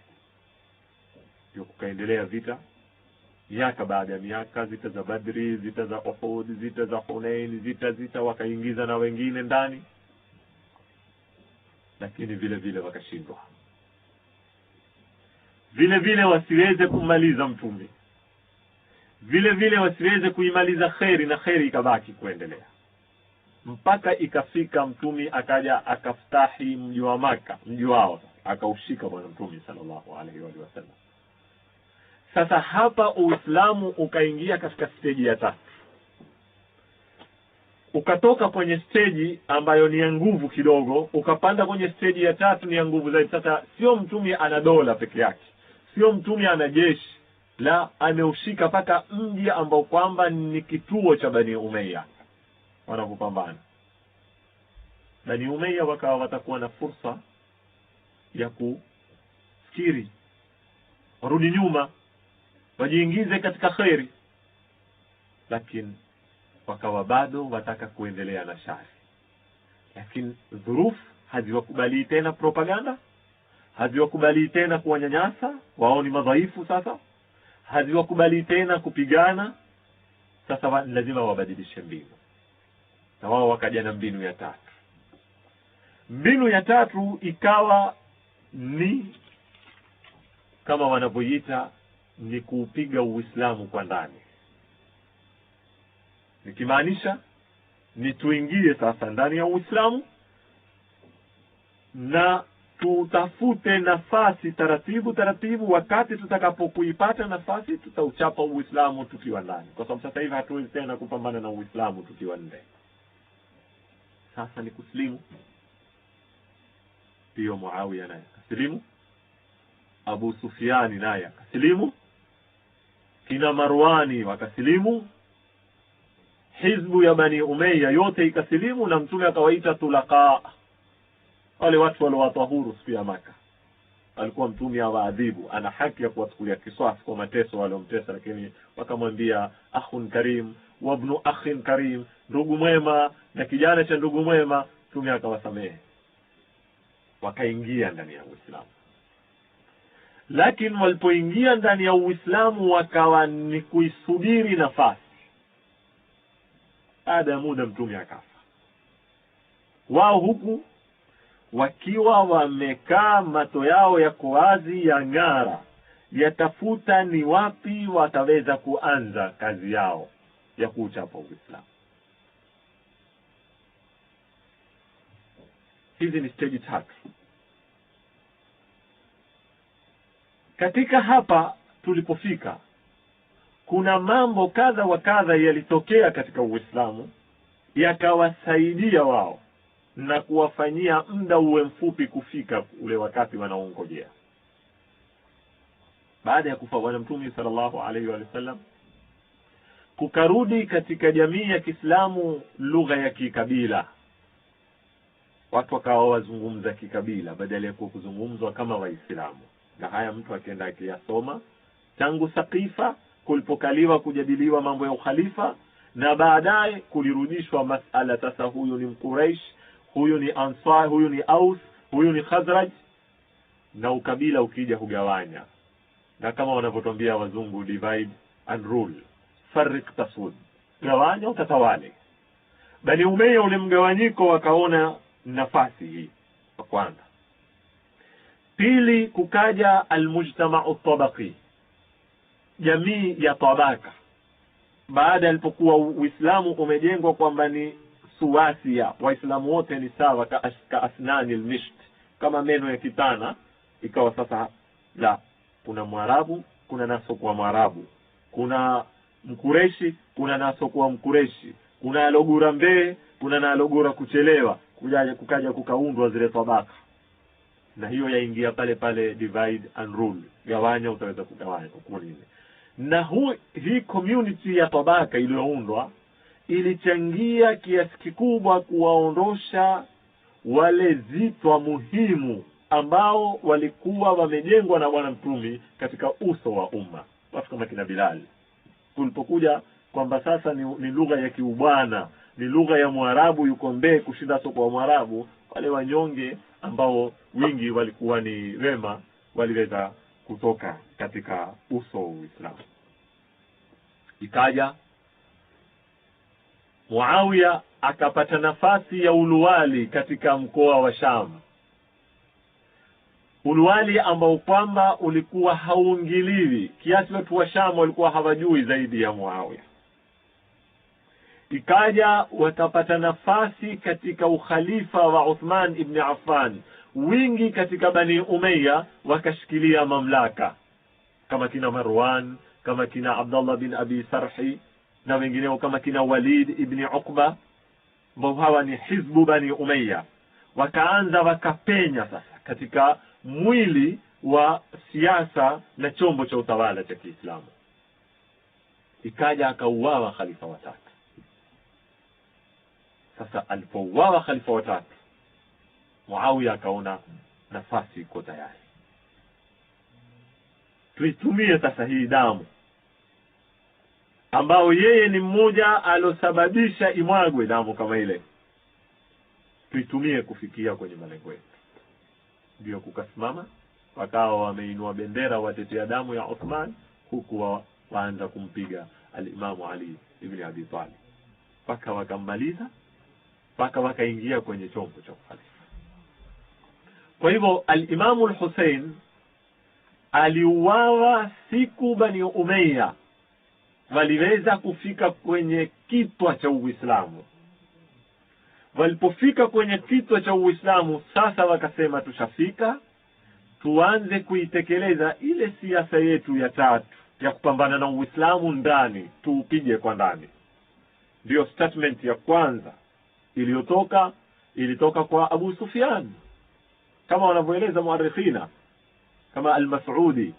Ndio kukaendelea vita miaka baada ya miaka, zita za Badri, zita za Uhud, zita za Hunain, zita wakaingiza na wengine ndani, lakini vile vile wakashindwa. Vile vile wasiweze kumaliza mtume, vile vile wasiweze kuimaliza kheri, na kheri ikabaki kuendelea mpaka ikafika mtume akaja akaftahi mji wa Maka, mji wao akaushika bwana mtume sallallahu alaihi wasallam. Sasa hapa Uislamu ukaingia katika stage ya tatu, ukatoka kwenye stage ambayo ni ya nguvu kidogo, ukapanda kwenye stage ya tatu ni ya nguvu zaidi. Sasa sio mtume ana dola peke yake, sio mtume ana jeshi, la, ameushika paka mji ambao kwamba ni kituo cha Bani Umayya wanapopambana. Bani Umayya wakawa watakuwa na fursa ya kufikiri, warudi nyuma, wajiingize katika khairi, lakini wakawa bado wataka kuendelea na shari. Lakini dhuruf haziwakubali tena propaganda, haziwakubali tena kuwanyanyasa, wao ni madhaifu sasa, haziwakubali tena kupigana. Sasa lazima wabadilishe mbinu, na wao wakaja na mbinu ya tatu. Mbinu ya tatu ikawa ni kama wanavyoita ni kuupiga Uislamu kwa ndani, nikimaanisha ni tuingie sasa ndani ya Uislamu na tutafute nafasi taratibu taratibu. Wakati tutakapokuipata nafasi, tutauchapa Uislamu tukiwa ndani, kwa sababu sasa hivi hatuwezi tena kupambana na Uislamu tukiwa nje. Sasa ni kuslimu. Pia Muawiya naye kasilimu, Abu Sufyani naye akasilimu, kina Marwani wakasilimu, hizbu ya Bani Umayya yote ikasilimu, na mtume akawaita tulaka, wale watu waliowatahuru siku ya Maka. Alikuwa mtume awaadhibu, ana haki ya kuwachukulia kisasi kwa mateso waliomtesa, lakini wakamwambia akhun karim wa ibn akhin karim, ndugu mwema na kijana cha ndugu mwema. Mtume akawasamehe, wakaingia ndani ya Uislamu. Lakini walipoingia ndani ya Uislamu wakawa ni kuisubiri nafasi. Baada ya muda mtume akafa, wao huku wakiwa wamekaa, mato yao yako wazi, ya ng'ara, yatafuta ni wapi wataweza kuanza kazi yao ya kuchapa Uislamu. Hizi ni stage tatu. Katika hapa tulipofika, kuna mambo kadha wa kadha yalitokea katika Uislamu yakawasaidia wao na kuwafanyia muda uwe mfupi kufika ule wakati wanaongojea. Baada ya kufa bwana mtume sallallahu alaihi wasallam, kukarudi katika jamii ya Kiislamu lugha ya kikabila. Watu wakawa wazungumza kikabila badala ya kuzungumzwa kama Waislamu. Na haya mtu akienda akiyasoma tangu Saqifa kulipokaliwa kujadiliwa mambo ya ukhalifa, na baadaye kulirudishwa masala sasa, huyu ni Mquraish, huyu ni Ansar, huyu ni Aus, huyu ni Khazraj, na ukabila ukija hugawanya. Na kama wanavyotuambia wazungu, divide and rule, farriq tasud, gawanya utatawale. Bani Umayya ule mgawanyiko wakaona nafasi hii kwa kwanza. Pili, kukaja almujtama'u tabaqi, jamii ya tabaka. Baada alipokuwa Uislamu umejengwa kwamba ni suwasia, waislamu wote ni sawa, ka asnani almisht, kama meno ya kitana. Ikawa sasa la, kuna Mwarabu, kuna naso kwa Mwarabu, kuna Mkureshi, kuna naso kwa Mkureshi, kuna alogura mbee, kuna na alogura kuchelewa, kukaja kukaundwa zile tabaka. Na hiyo yaingia pale pale divide and rule, gawanya utaweza kugawanya ukunini. Na hii community ya tabaka iliyoundwa ilichangia kiasi kikubwa kuwaondosha wale zitwa muhimu ambao walikuwa wamejengwa na Bwana Mtume katika uso wa umma. Watu kama kina Bilal, tulipokuja kwamba sasa ni lugha ya kiubwana, ni lugha ya Mwarabu yuko mbee kushinda soko wa Mwarabu, wale wanyonge ambao wingi walikuwa ni wema waliweza kutoka katika uso wa Uislamu. Ikaja Muawiya akapata nafasi ya uluwali katika mkoa wa Sham, uluwali ambao kwamba ulikuwa hauingiliwi, kiasi watu wa Sham walikuwa hawajui zaidi ya Muawiya. Ikaja wakapata nafasi katika ukhalifa wa Uthman ibn Affan, wingi katika Bani Umayya wakashikilia mamlaka, kama kina Marwan, kama kina Abdullah bin Abi Sarhi na wengineo kama kina Walid ibn Uqba, ambao hawa ni hizbu Bani Umayya. Wakaanza wakapenya sasa katika mwili wa siasa na chombo cha utawala cha Kiislamu. Ikaja akauawa khalifa watatu. Sasa alipouawa khalifa watatu, Muawiya akaona nafasi iko tayari, tuitumie sasa hii damu ambao yeye ni mmoja alosababisha imwagwe damu kama ile, tuitumie kufikia kwenye malengo yetu. Ndio kukasimama wakawa wameinua bendera watetea damu ya Uthman, huku waanza kumpiga al-Imam Ali ibn Abi Talib, paka wakammaliza, paka wakaingia kwenye chombo cha khalifa. Kwa hivyo al-Imam al-Hussein aliuawa siku Bani Umayya waliweza kufika kwenye kitwa cha Uislamu. Walipofika kwenye kitwa cha Uislamu, sasa wakasema tushafika, tuanze kuitekeleza ile siasa yetu ya tatu ya kupambana na Uislamu ndani, tuupige kwa ndani. Ndio statement ya kwanza ilitoka kwa Abu Sufyan, kama wanavyoeleza muarrikhina kama al-Mas'udi.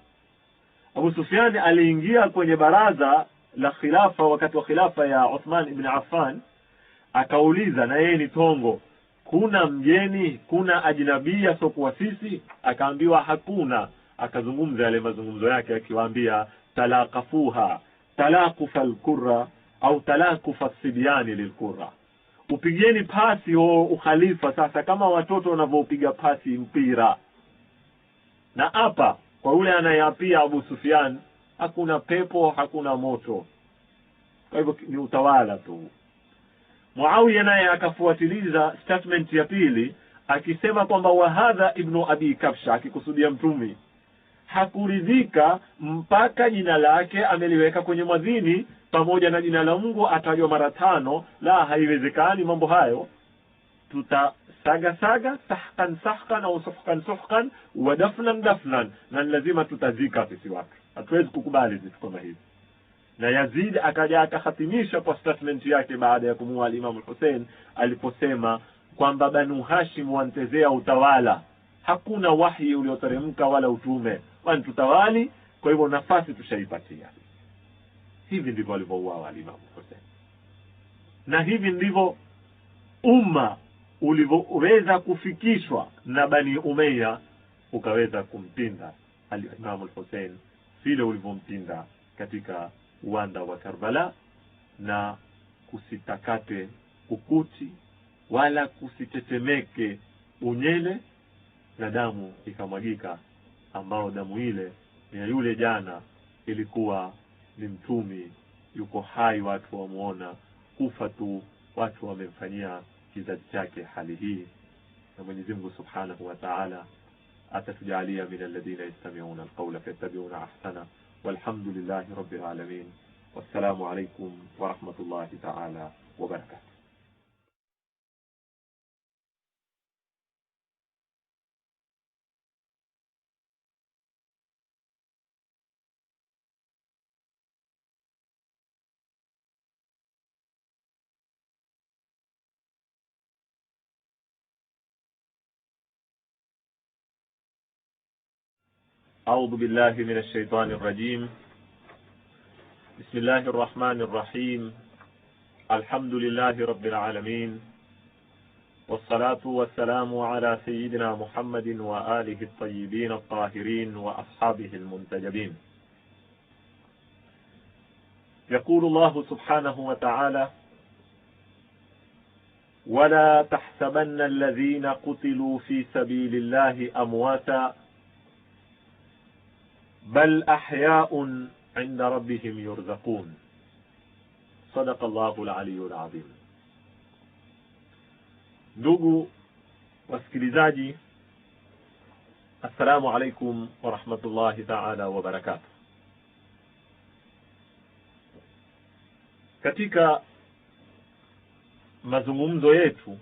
Abu Sufyan aliingia kwenye baraza la khilafa wakati wa khilafa ya Uthman ibn Affan, akauliza, na yeye ni tongo, kuna mgeni, kuna ajnabia sokuwa sisi? Akaambiwa hakuna. Akazungumza yale mazungumzo yake akiwaambia, talaqafuha talaqufa al-qurra au talaqufa as-sibyani lil-qurra, upigeni pasi ukhalifa sasa kama watoto wanavyopiga pasi mpira. Na hapa kwa yule anayeapia Abu Sufyan, hakuna pepo, hakuna moto, kwa hivyo ni utawala tu. Muawiya naye akafuatiliza statement ya pili akisema kwamba wahadha ibn Abi Kabsha, akikusudia Mtume, hakuridhika mpaka jina lake ameliweka kwenye mwadhini pamoja na jina la Mungu atajwa mara 5. La, haiwezekani mambo hayo, tutasaga sahkan au suhkan wa dafnan, na lazima tutazika sisi watu, hatuwezi kukubali vitu kama hivi. Na Yazid akaja akahatimisha kwa statement yake baada ya kumuua Imam Hussein aliposema kwamba Banu Hashim wantezea utawala, hakuna wahi ulioteremka wala utume, wanatutawali, kwa hivyo nafasi tushaipatia. Hivi ndivyo alivyouawa Imam Hussein, na hivi ndivyo umma ulivyoweza kufikishwa na Bani Umayya ukaweza kumpinda Imam Hussein vile ulivyompinda katika uwanda wa Karbala, na kusitakate ukuti wala kusitetemeke unyele, na damu ikamwagika, ambao damu ile ya yule jana ilikuwa ni Mtume yuko hai, watu wamuona, kufa tu watu wamemfanyia kizazi chake hali hii. Na Mwenyezi Mungu Subhanahu wa Ta'ala atatujalia min alladhina yastami'una alqawla fayattabi'una ahsana. Walhamdulillahi rabbil alamin. Wassalamu alaykum wa rahmatullahi ta'ala wa barakatuh. أعوذ بالله من الشيطان الرجيم. بسم الله الرحمن الرحيم. الحمد لله رب العالمين، والصلاة والسلام على سيدنا محمد وآله الطيبين الطاهرين وأصحابه المنتجبين. يقول الله سبحانه وتعالى: ولا تحسبن الذين قتلوا في سبيل الله أمواتا بل أحياء عند ربهم يرزقون. صدق الله العلي العظيم. Ndugu wasikilizaji, assalamu alaikum wa rahmatullahi ta'ala wa barakatuh. Katika mazungumzo yetu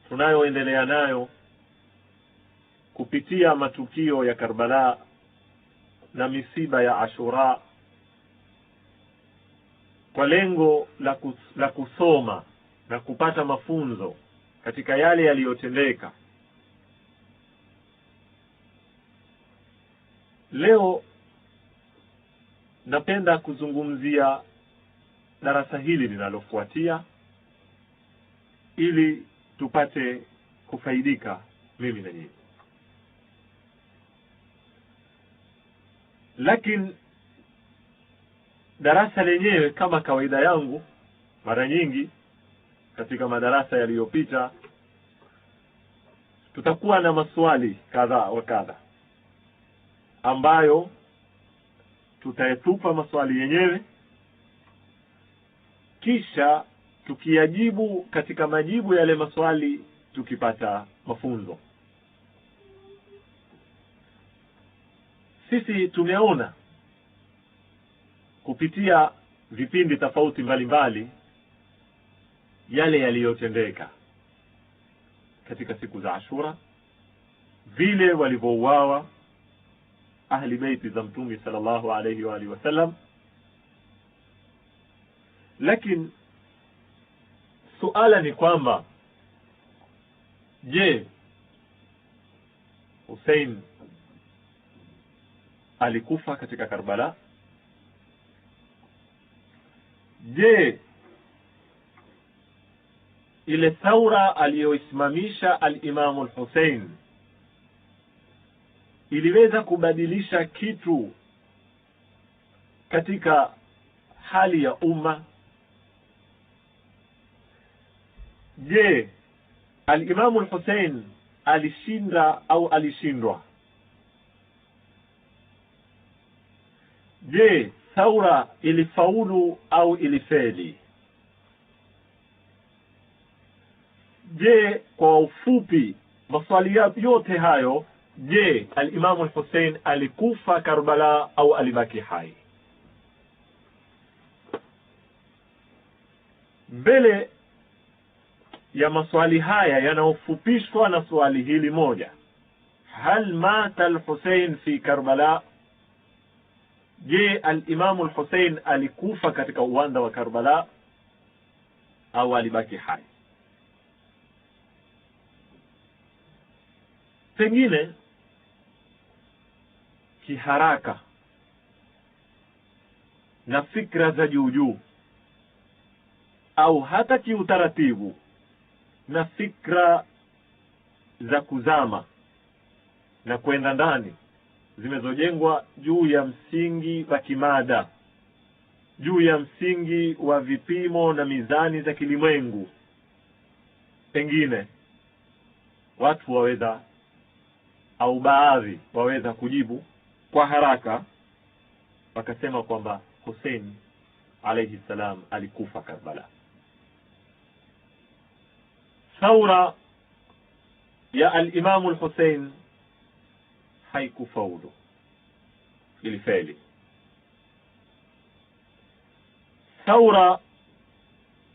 tunayoendelea nayo kupitia matukio ya Karbala na misiba ya Ashura, kwa lengo la kusoma na kupata mafunzo katika yale yaliyotendeka, leo napenda kuzungumzia darasa hili linalofuatia ili tupate kufaidika mimi na nyinyi. Lakini darasa lenyewe, kama kawaida yangu mara nyingi katika madarasa yaliyopita, tutakuwa na maswali kadha wa kadha ambayo tutayetupa maswali yenyewe, kisha tukiyajibu katika majibu yale maswali tukipata mafunzo. Sisi tumeona kupitia vipindi tofauti mbalimbali yale yaliyotendeka katika siku za Ashura, vile walivyouawa ahli baiti za Mtume sallallahu alayhi wa alihi wasallam. Lakini suala ni kwamba, je, Hussein alikufa katika Karbala? Je, ile thaura aliyoisimamisha al-Imam al-Hussein iliweza kubadilisha kitu katika hali ya umma? Je, al-Imam al-Hussein alishinda au alishindwa? Je, thaura ilifaulu au ilifeli? Je, kwa ufupi maswali yote hayo, je, al-Imam al-Hussein alikufa Karbala au alibaki hai? Mbele ya maswali haya yanayofupishwa na swali hili moja, hal mata al-Hussein fi Karbala? Je, al-Imam al-Hussein alikufa katika uwanda wa Karbala au alibaki hai? Pengine kiharaka na fikra za juu au hata kiutaratibu na fikra za kuzama na kwenda ndani, zimezojengwa juu ya msingi wa kimada, juu ya msingi wa vipimo na mizani za kilimwengu, pengine watu waweza au baadhi waweza kujibu kwa haraka wakasema kwamba Hussein alayhi salam alikufa Karbala. Thaura ya al-Imam al-Hussein haikufaulu, ilifeli. Thaura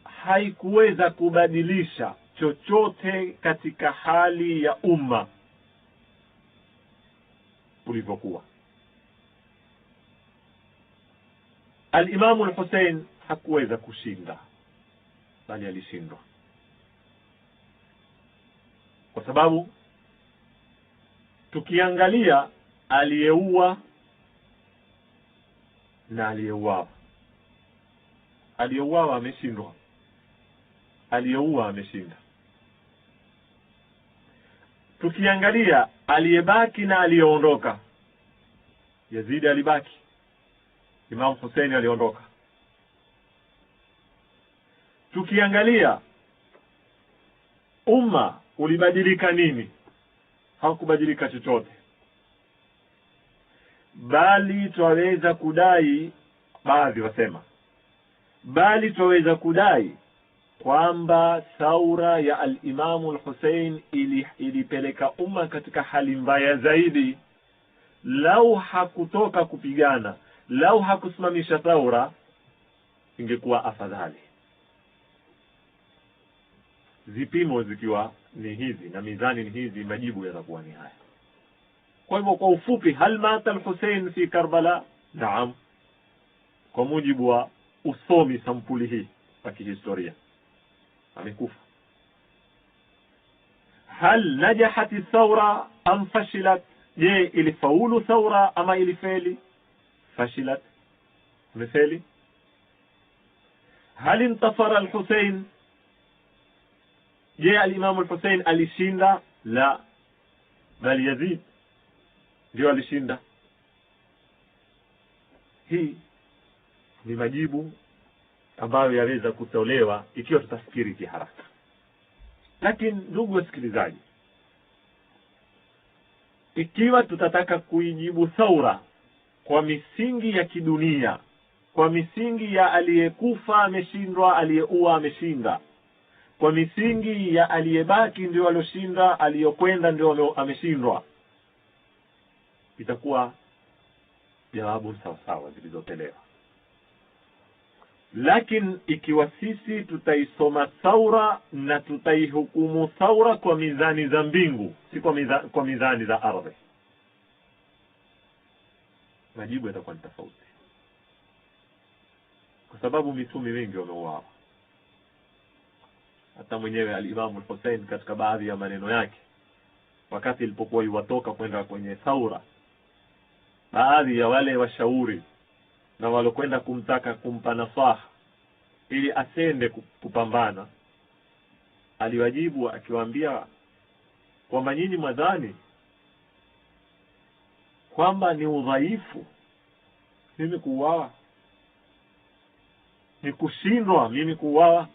haikuweza kubadilisha chochote katika hali ya umma ulivyokuwa. Al-Imam al-Hussein hakuweza kushinda, bali alishindwa, kwa sababu tukiangalia aliyeua na aliyeuawa. Aliyeuawa ameshindwa, aliyeua ameshinda. Tukiangalia aliyebaki na aliyeondoka, Yazid alibaki, Imam Hussein aliondoka. Tukiangalia umma ulibadilika nini? Hakubadilika chochote, bali twaweza kudai, baadhi wasema, bali twaweza kudai kwamba saura ya al-Imamu al-Hussein ilipeleka umma katika hali mbaya zaidi. Lau hakutoka kupigana, lau hakusimamisha saura, ingekuwa afadhali. Zipimo zikiwa ni hizi na mizani ni hizi, majibu yatakuwa ni haya. Kwa hivyo kwa ufupi, hal mata al-Hussein fi Karbala? Naam, kwa mujibu wa usomi sampuli hii wa kihistoria, amekufa. Hal najahat thawra am fashilat? Je, ilifaulu thawra ama ilifeli? Fashilat, imefeli. Hal intasara al-Hussein? Je, al-Imam al-Hussein alishinda? La, bali Yazid ndio alishinda. Hii ni majibu ambayo yaweza kutolewa ikiwa tutafikiri kiharaka. Lakini ndugu wasikilizaji, ikiwa tutataka kuijibu thawra kwa misingi ya kidunia, kwa misingi ya aliyekufa ameshindwa, aliyeua ameshinda, kwa misingi ya aliyebaki ndio aliyoshinda, aliyokwenda ndio ameshindwa, itakuwa jawabu sawa sawa zilizotolewa. Lakini ikiwa sisi tutaisoma thawra na tutaihukumu thawra kwa mizani za mbingu, si kwa mizani za ardhi, majibu yatakuwa ni tofauti. Kwa sababu mitume wengi wameuawa. Hata mwenyewe al-Imam al-Hussein katika baadhi ya maneno yake, wakati ilipokuwa yuwatoka kwenda kwenye thawra, baadhi ya wale washauri na walokwenda kumpa nasaha ili asende kupambana, aliwajibu akiwaambia kwamba nyinyi mwadhani kwamba ni udhaifu mimi kuuawa, ni kushindwa mimi kuuawa?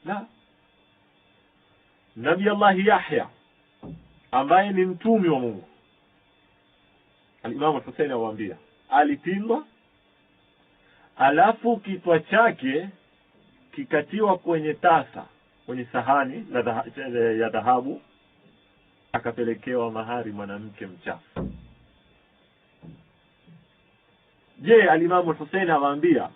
La. Nabii Allah Yahya ambaye ni mtume wa Mungu, al-Imam al-Hussein awaambia, alipindwa, alafu kichwa chake kikatiwa kwenye tasa, kwenye sahani ya dhahabu, akapelekewa mahari mwanamke mchafu. Je, al-Imam al-Hussein awaambia,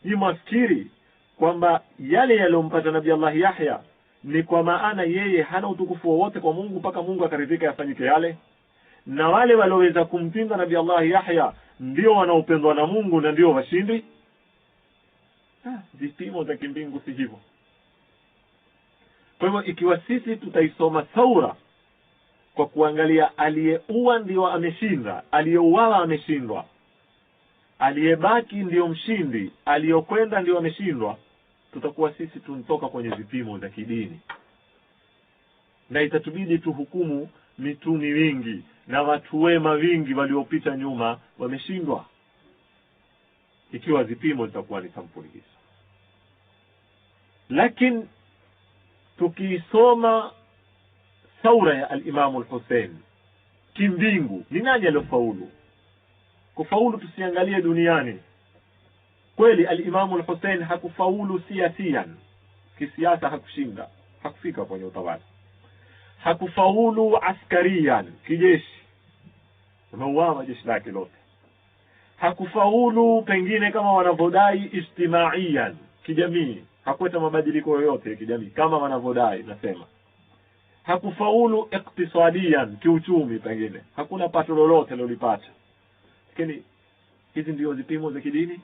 ni mwafikiri kwamba yale yaliyompata Nabii Allah Yahya ni kwa maana yeye hana utukufu wowote kwa Mungu mpaka Mungu akaridhika yafanyike yale? Na wale walioweza kumpinga Nabii Allah Yahya ndio wanaopendwa na Mungu na ndio washindi? Vipimo za kimbingu si hivyo. Kwa hivyo ikiwa sisi tutaisoma thawra kwa kuangalia aliyeua ndio ameshinda, aliyeuawa ameshindwa, aliyebaki ndio mshindi, aliyokwenda ndio ameshindwa, tutakuwa sisi tunatoka kwenye vipimo za kidini, na itatubidi tuhukumu mitume wingi na watu wema wingi waliopita nyuma wameshindwa, ikiwa vipimo zitakuwa ni sampuli hizo. Lakini tukisoma thawra ya al-Imam al-Hussein kimbingu, ni nani aliyofaulu? Kufaulu tusiangalie duniani. Kweli al-Imam al-Hussein hakufaulu siasian, kisiasa hakushinda, hakufika kwenye utawala. Hakufaulu askarian, kijeshi, ameuawa jeshi lake lote. Hakufaulu pengine kama wanavodai ijtimaiyan, kijamii, hakuleta mabadiliko yoyote ya kijamii kama wanavodai nasema. Hakufaulu iktisadiyan, kiuchumi, pengine hakuna pato lolote lolipata. Lakini hizi ndio vipimo za kidini?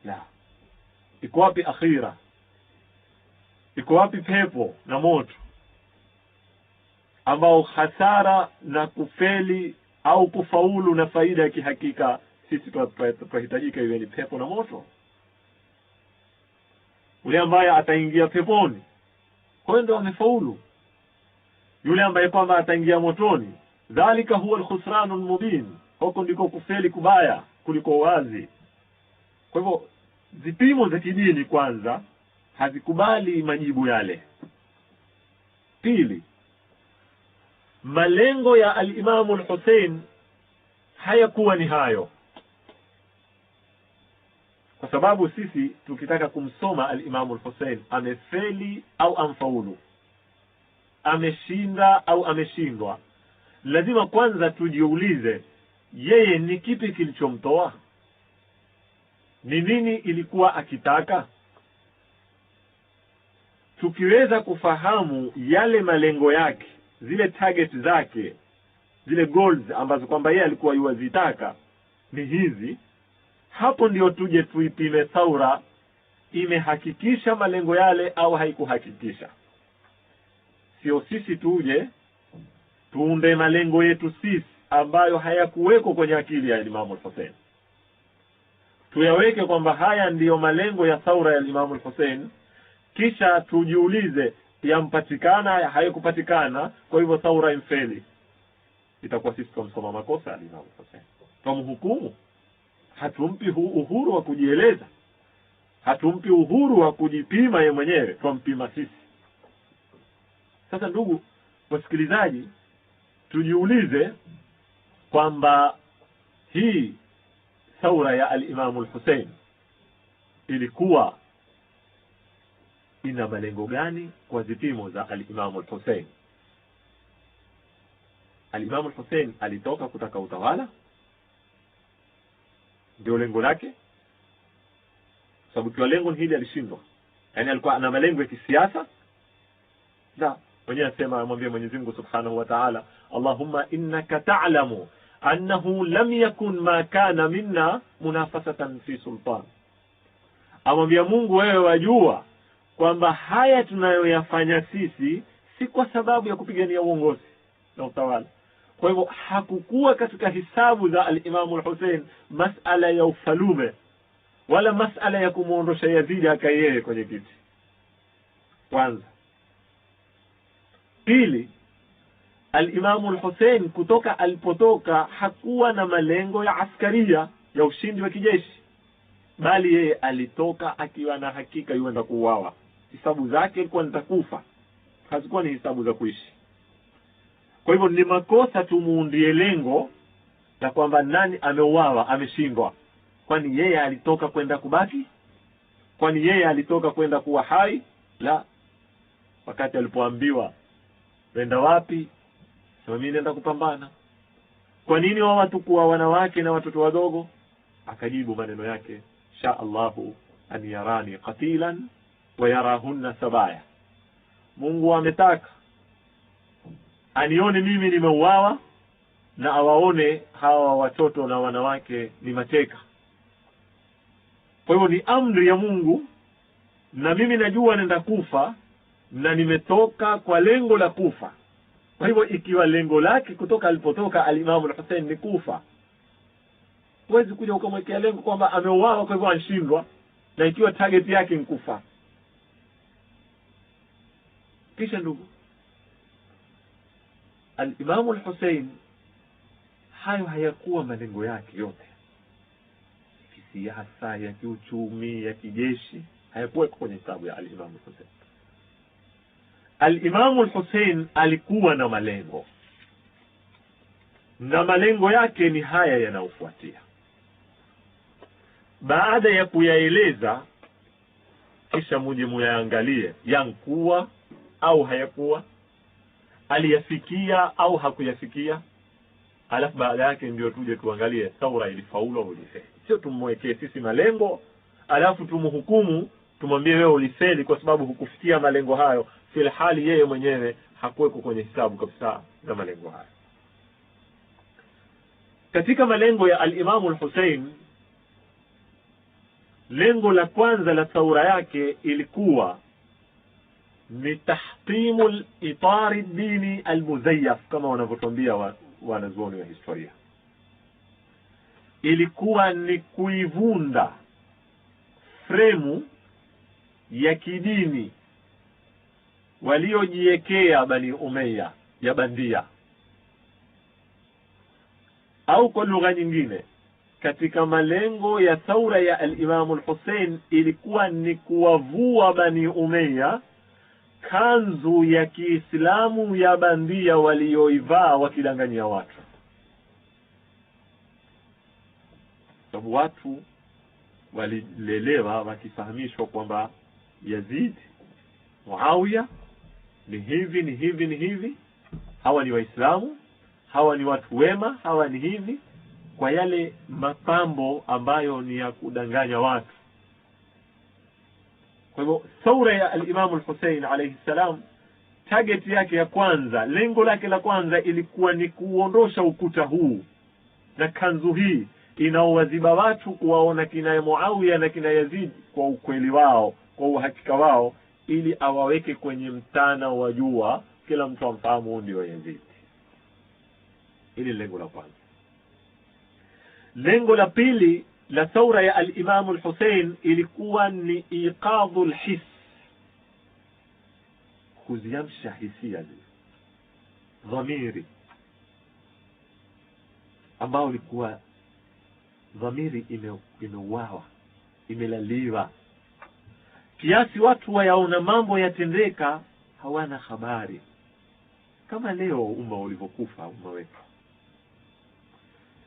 La. Iko wapi akhira? Iko wapi pepo na moto ambao hasara na kufeli au kufaulu na faida ya kihakika, sisi tunahitajika iwe ni pepo na moto. Yule ambaye ataingia peponi, kwa hiyo ndio amefaulu. Yule ambaye kwamba ataingia motoni, dhalika huwa al-khusranul mubin, huko ndiko kufeli kubaya kuliko wazi. Kwa hivyo vipimo za kidini kwanza hazikubali majibu yale. Pili, malengo ya al-Imam al-Hussein hayakuwa ni hayo. Kwa sababu sisi tukitaka kumsoma al-Imam al-Hussein, amefeli au amfaulu, ameshinda au ameshindwa, lazima kwanza tujiulize, yeye ni kipi kilichomtoa? Ni nini ilikuwa akitaka? Tukiweza kufahamu yale malengo yake, zile target zake, zile goals ambazo kwamba yeye alikuwa yuwazitaka ni hizi, hapo ndio tuje tuipime Thaura imehakikisha malengo yale au haikuhakikisha. Sio sisi tuje tuunde malengo yetu sisi ambayo hayakuweko kwenye akili ya Imam al-Hussein, tuyaweke kwamba haya ndiyo malengo ya Thaura ya Imam al-Hussein, kisha tujiulize yampatikana hayakupatikana, kwa hivyo Thaura imfeli. Itakuwa sisi tumsoma makosa ya Imam al-Hussein, tumhukumu. Hatumpi uhuru wa kujieleza, hatumpi uhuru wa kujipima yeye mwenyewe, tumpima sisi. Sasa ndugu wasikilizaji, tujiulize kwamba hii Thaura ya al-Imam al-Hussein ilikuwa ina malengo gani kwa vipimo za al-Imam al-Hussein? Al-Imam al-Hussein alitoka kutaka utawala, ndio lengo lake, sababu kwa lengo hili alishindwa. Yaani alikuwa ana malengo ya kisiasa. Na mwenyewe asema, amwambia Mwenyezi Mungu Subhanahu wa Ta'ala, Allahumma innaka ta'lamu annahu lam yakun ma kana minna munafasatan fi sultan. Amwambia Mungu, wewe wajua kwamba haya tunayoyafanya sisi si kwa sababu ya kupigania uongozi na utawala. Kwa hivyo hakukuwa katika hisabu za al-Imam al-Hussein masala ya ufalume wala masala ya kumuondosha Yazid akayeye kwenye kiti. Kwanza. Pili, al-Imam al-Hussein kutoka alipotoka hakuwa na malengo ya askaria ya ushindi wa kijeshi, bali yeye alitoka akiwa na hakika yuenda kuuawa. Hisabu zake ilikuwa nitakufa, hazikuwa ni hisabu za kuishi. Kwa hivyo ni makosa tumuundie lengo la kwamba nani ameuawa, ameshindwa. Kwani yeye alitoka kwenda kubaki? Kwani yeye alitoka kwenda kuwa hai? La. Wakati alipoambiwa nenda wapi, sema mimi nenda kupambana. Kwa nini wao watu kuwa wanawake na watoto wadogo? Akajibu maneno yake, sha Allahu an yarani qatilan wa yarahunna sabaya. Mungu ametaka anione mimi nimeuawa na awaone hawa watoto na wanawake ni mateka. Kwa hivyo ni amri ya Mungu, na mimi najua nenda kufa na nimetoka kwa lengo la kufa. Kwa hivyo ikiwa lengo lake kutoka alipotoka al-Imam al-Hussein ni kufa, huwezi kuja ukamwekea lengo kwamba ameuawa kwa hivyo anashindwa, na ikiwa target yake ni kufa. Kisha ndugu, al-Imam al-Hussein hayo hayakuwa malengo yake yote. Kisiasa, ya kiuchumi, ya kijeshi, hayakuwa kwenye hesabu ya al-Imam al-Hussein. Al-Imam al-Hussein alikuwa na malengo, na malengo yake ni haya yanayofuatia. Baada ya kuyaeleza, kisha muje muyaangalie yankuwa au hayakuwa, aliyafikia au hakuyafikia. Alafu baada yake ndio tuje tuangalie Thaura ilifaulu au ilifeli. Sio tumwekee sisi malengo alafu tumhukumu, tumwambie wewe ulifeli kwa sababu hukufikia malengo hayo, fil hali yeye mwenyewe hakuweko kwenye hisabu kabisa na malengo hayo. Katika malengo ya al-Imam al-Hussein, lengo la kwanza la Thaura yake ilikuwa ni tahtimul itari dini al-muzayyaf, kama wanavyotuambia wanazuoni wa historia. Ilikuwa ni kuivunda fremu ya kidini waliojiwekea Bani Umayya ya bandia, au kwa lugha nyingine, katika malengo ya thaura ya al-Imam al-Hussein ilikuwa ni kuwavua Bani Umayya kanzu ya Kiislamu ya bandia walioivaa wakidanganyia watu. Sababu watu walilelewa wakifahamishwa kwamba Yazid, Muawiya ni hivi, hawa ni Waislamu, hawa ni watu wema, hawa ni hivi, kwa yale mapambo ambayo ni ya kudanganya watu. Kwa hivyo thaura ya al-Imam al-Hussein alayhi salam, target yake ya kwanza, lengo lake la kwanza ilikuwa ni kuondosha ukuta huu na kanzu hii inaowaziba watu kuwaona kina Muawiya na kina Yazid kwa ukweli wao, kwa uhakika wao, ili awaweke kwenye mtana wa jua, kila mtu amfahamu ndio Yazid. Hili lengo la kwanza. Lengo la pili la thaura ya al-Imam al-Hussein ilikuwa ni iqadhul his, kuziamsha hisia zile, dhamiri, ambao ilikuwa dhamiri imeuawa, imelaliwa, kiasi watu wayaona mambo yatendeka hawana habari, kama leo umma ulivyokufa, umma wetu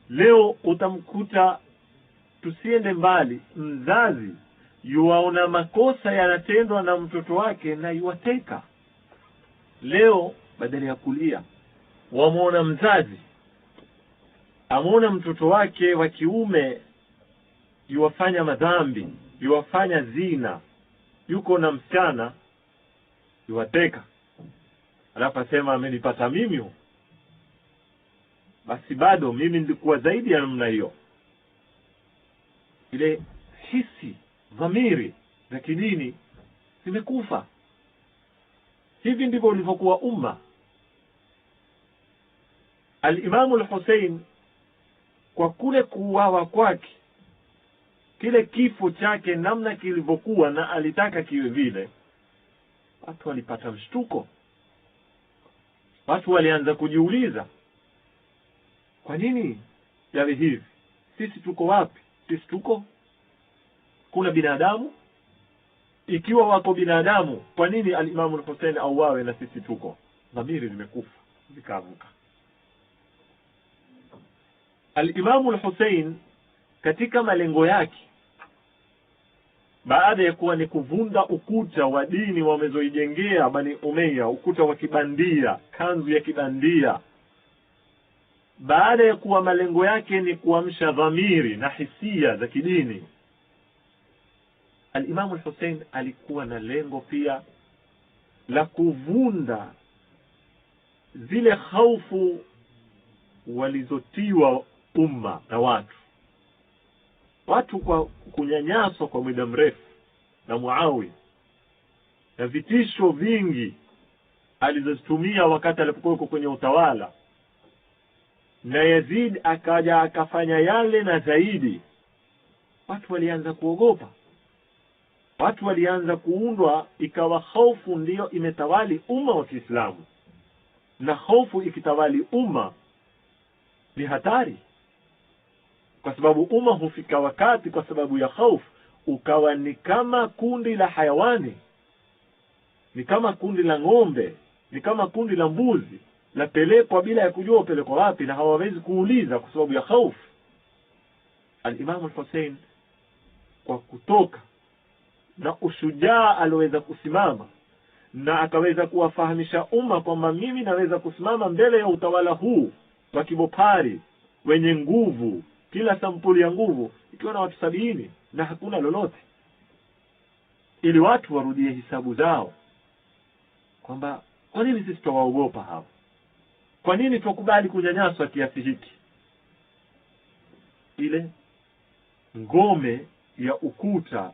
leo. Utamkuta, tusiende mbali, mzazi yuwaona makosa yanatendwa na mtoto wake na yuwateka. Leo badala ya kulia, wamuona mzazi amuona mtoto wake wa kiume yuwafanya madhambi, yuwafanya zina, yuko na msichana, yuwateka, alafu asema amenipata mimi, basi bado mimi nilikuwa zaidi ya namna hiyo. Ile hisi, dhamiri za kidini zimekufa. Hivi ndivyo ulivyokuwa umma. Al-Imam al-Hussein, kwa kule kuuawa kwake, kile kifo chake namna kilivyokuwa na alitaka kiwe vile, watu walipata mshtuko. Watu walianza kujiuliza, kwa nini yawe hivi? Sisi tuko wapi? Sisi tuko, kuna binadamu? Ikiwa wako binadamu, kwa nini al-Imam al-Hussein auawe na sisi tuko? Dhamiri zimekufa, zikaamka. Al-Imam al-Hussein katika malengo yake, baada ya kuwa ni kuvunda ukuta wa dini wamezoijengea Bani Umayya, ukuta wa kibandia, kanzu ya kibandia, baada ya kuwa malengo yake ni kuamsha dhamiri na hisia za kidini, al-Imam al-Hussein alikuwa na lengo pia la kuvunda zile hofu walizotiwa umma na watu kwa kunyanyaswa kwa muda mrefu na Muawiya na vitisho vingi alizotumia wakati alipokuwa kwenye utawala, na Yazid akaja akafanya yale na zaidi. Watu walianza kuogopa, watu walianza kuundwa, ikawa hofu ndiyo imetawali umma wa Kiislamu, na hofu ikitawali umma ni hatari, kwa sababu umma hufika wakati kwa sababu ya hofu ukawa ni kama kundi la hayawani, ni kama kundi la ng'ombe, ni kama kundi la mbuzi, lapelekwa bila ya kujua pelekwa wapi, na hawawezi kuuliza kwa sababu ya hofu. Al-Imam al-Hussein kwa kutoka na ushujaa aliweza kusimama na akaweza kuwafahamisha umma kwamba mimi naweza kusimama mbele ya utawala huu wa kibopari wenye nguvu, kila sampuli ya nguvu, ikiwa na watu 70 na hakuna lolote, ili watu warudie hisabu zao kwamba kwa nini sisi tuwaogopa hao, kwa nini tukubali kunyanyaswa kiasi hiki. Ile ngome ya ukuta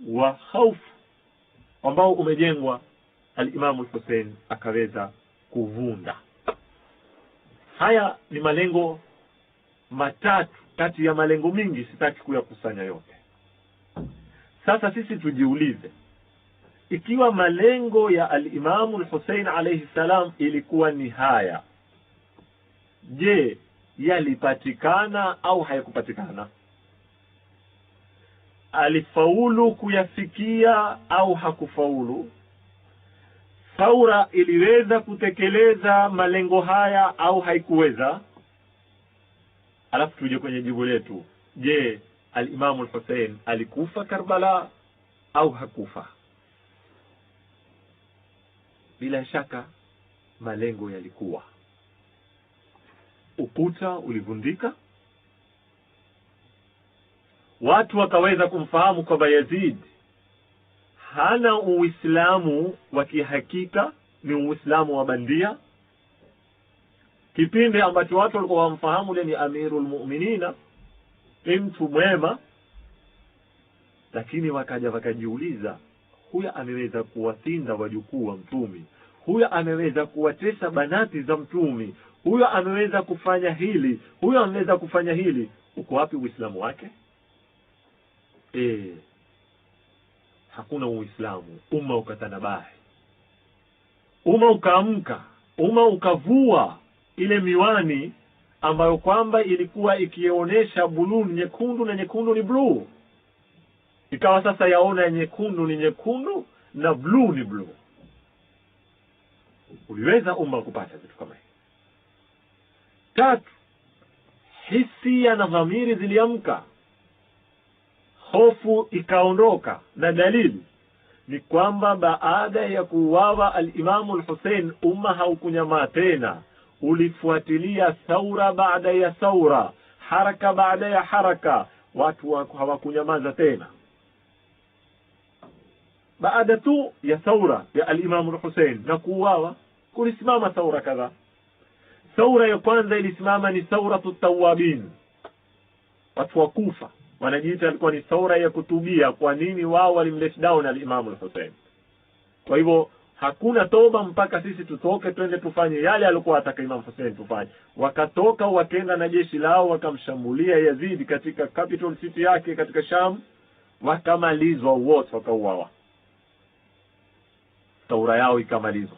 wa hofu ambao umejengwa, al-Imam al-Hussein akaweza kuvunda. Haya ni malengo matatu kati ya malengo mingi, sitaki kuyakusanya yote. Sasa sisi tujiulize, ikiwa malengo ya al-Imam al-Hussein alayhi salam ilikuwa ni haya, je, yalipatikana au hayakupatikana? Alifaulu kuyafikia au hakufaulu? Thaura iliweza kutekeleza malengo haya au haikuweza? Alafu tuje kwenye jibu letu, je, al-Imam al-Hussein alikufa Karbala au hakufa? Bila shaka malengo yalikuwa. Ukuta ulivundika, watu wakaweza kumfahamu kwamba Yazid hana Uislamu wa kihakika, ni Uislamu wa bandia. Kipindi ambacho watu walikuwa wamfahamu ni Amirul Mu'minina, mtu mwema, lakini wakajiuliza, huyu ameweza kuwathinda wajukuu wa mtumi, huyu ameweza kuwatesa banati za mtumi, huyu ameweza kufanya hili, huyu ameweza kufanya hili. Uko wapi Uislamu wake? Hakuna Uislamu. Umma ukatanabahi, umma ukaamka, umma ukavua ile miwani ambayo kwamba ilikuwa ikionyesha buluu ni nyekundu na nyekundu ni blue. Ikawa sasa yaona nyekundu ni nyekundu na blue ni blue. Uliweza umma kupata vitu kama hivi. Tatu, hisia na dhamiri ziliamka, hofu ikaondoka, na dalili ni kwamba baada ya kuuawa al-Imam al-Hussein umma haukunyamaa tena, ulifuatilia thaura baada ya thaura, haraka baada ya haraka, watu hawakunyamaza tena. Baada tu ya thaura ya al-Imam al-Hussein na kuuawa, kulisimama thaura kadhaa. Thaura ya kwanza ilisimama ni thauratu tawabin, watu wa Kufa wanajiita alikuwa ni thaura ya kutubia. Kwa nini? Wao walimlet down al-Imam al-Hussein. Kwa hivyo hakuna toba mpaka sisi tutoke twende tufanye yale alikuwa ataka Imam Hussein tufanye. Wakatoka wakenda na jeshi lao wakamshambulia Yazid katika capital city yake katika Sham, wakamalizwa wote, wakauawa. Thaura yao ikamalizwa.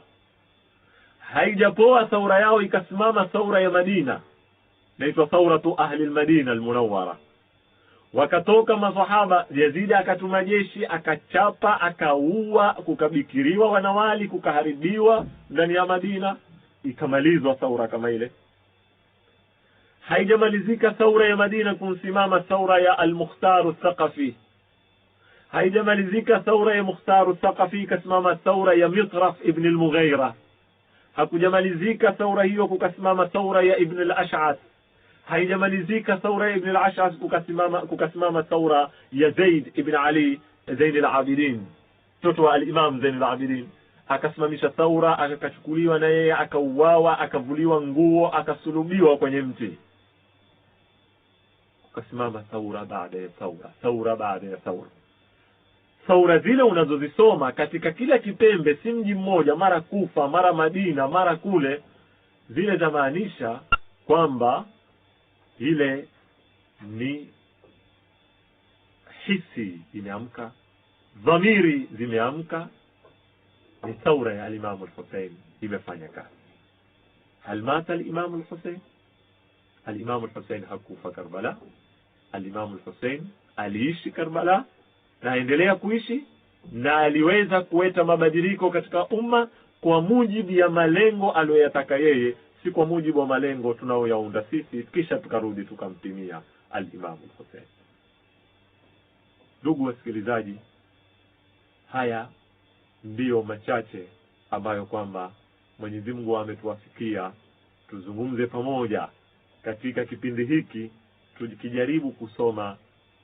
Haijapoa thaura yao, ikasimama thaura ya Madina, inaitwa thauratu ahli al-Madina al-Munawwara. Wakatoka masahaba, Yazid akatuma jeshi, akachapa, akaua, kukabikiriwa wanawali, kukaharibiwa ndani ya Madina, ikamalizwa thaura kama ile. Haijamalizika thaura ya Madina kumsimama thaura ya al-Mukhtar al-Thaqafi. Haijamalizika thaura ya Mukhtar al-Thaqafi, kasimama thaura ya Mitraf ibn al-Mughira. Hakujamalizika thaura hiyo kukasimama thaura ya Ibn al-Ash'ath. Haijamalizika thaura ya Ibn al-Ash'ath kukasimama thaura ya Zaid ibn Ali Zain al-Abidin, mtoto wa al-Imam Zain al-Abidin. Akasimamisha thaura, akachukuliwa na yeye, akauawa, akavuliwa nguo, akasulubiwa kwenye mti. Kukasimama thaura baada ya thaura, thaura baada ya thaura. Thaura zile unazozisoma katika kila kipembe, si mji mmoja, mara Kufa, mara Madina, mara kule, zile zamaanisha kwamba ile ni hisi imeamka, dhamiri zimeamka, ni thaura ya al-Imam al-Hussein imefanya kazi. Hal mata al-Imam al-Hussein? Al-Imam al-Hussein hakufa Karbala. Al-Imam al-Hussein aliishi Karbala na endelea kuishi, na aliweza kuleta mabadiliko katika umma kwa mujibu ya malengo aliyoyataka yeye, si kwa mujibu wa malengo tunaoyaunda sisi kisha tukarudi tukamtimia al-Imam al-Hussein. Ndugu wasikilizaji, haya ndiyo machache ambayo kwamba Mwenyezi Mungu ametuwafikia tuzungumze pamoja katika kipindi hiki, tukijaribu kusoma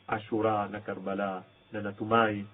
Ashura na Karbala, na natumai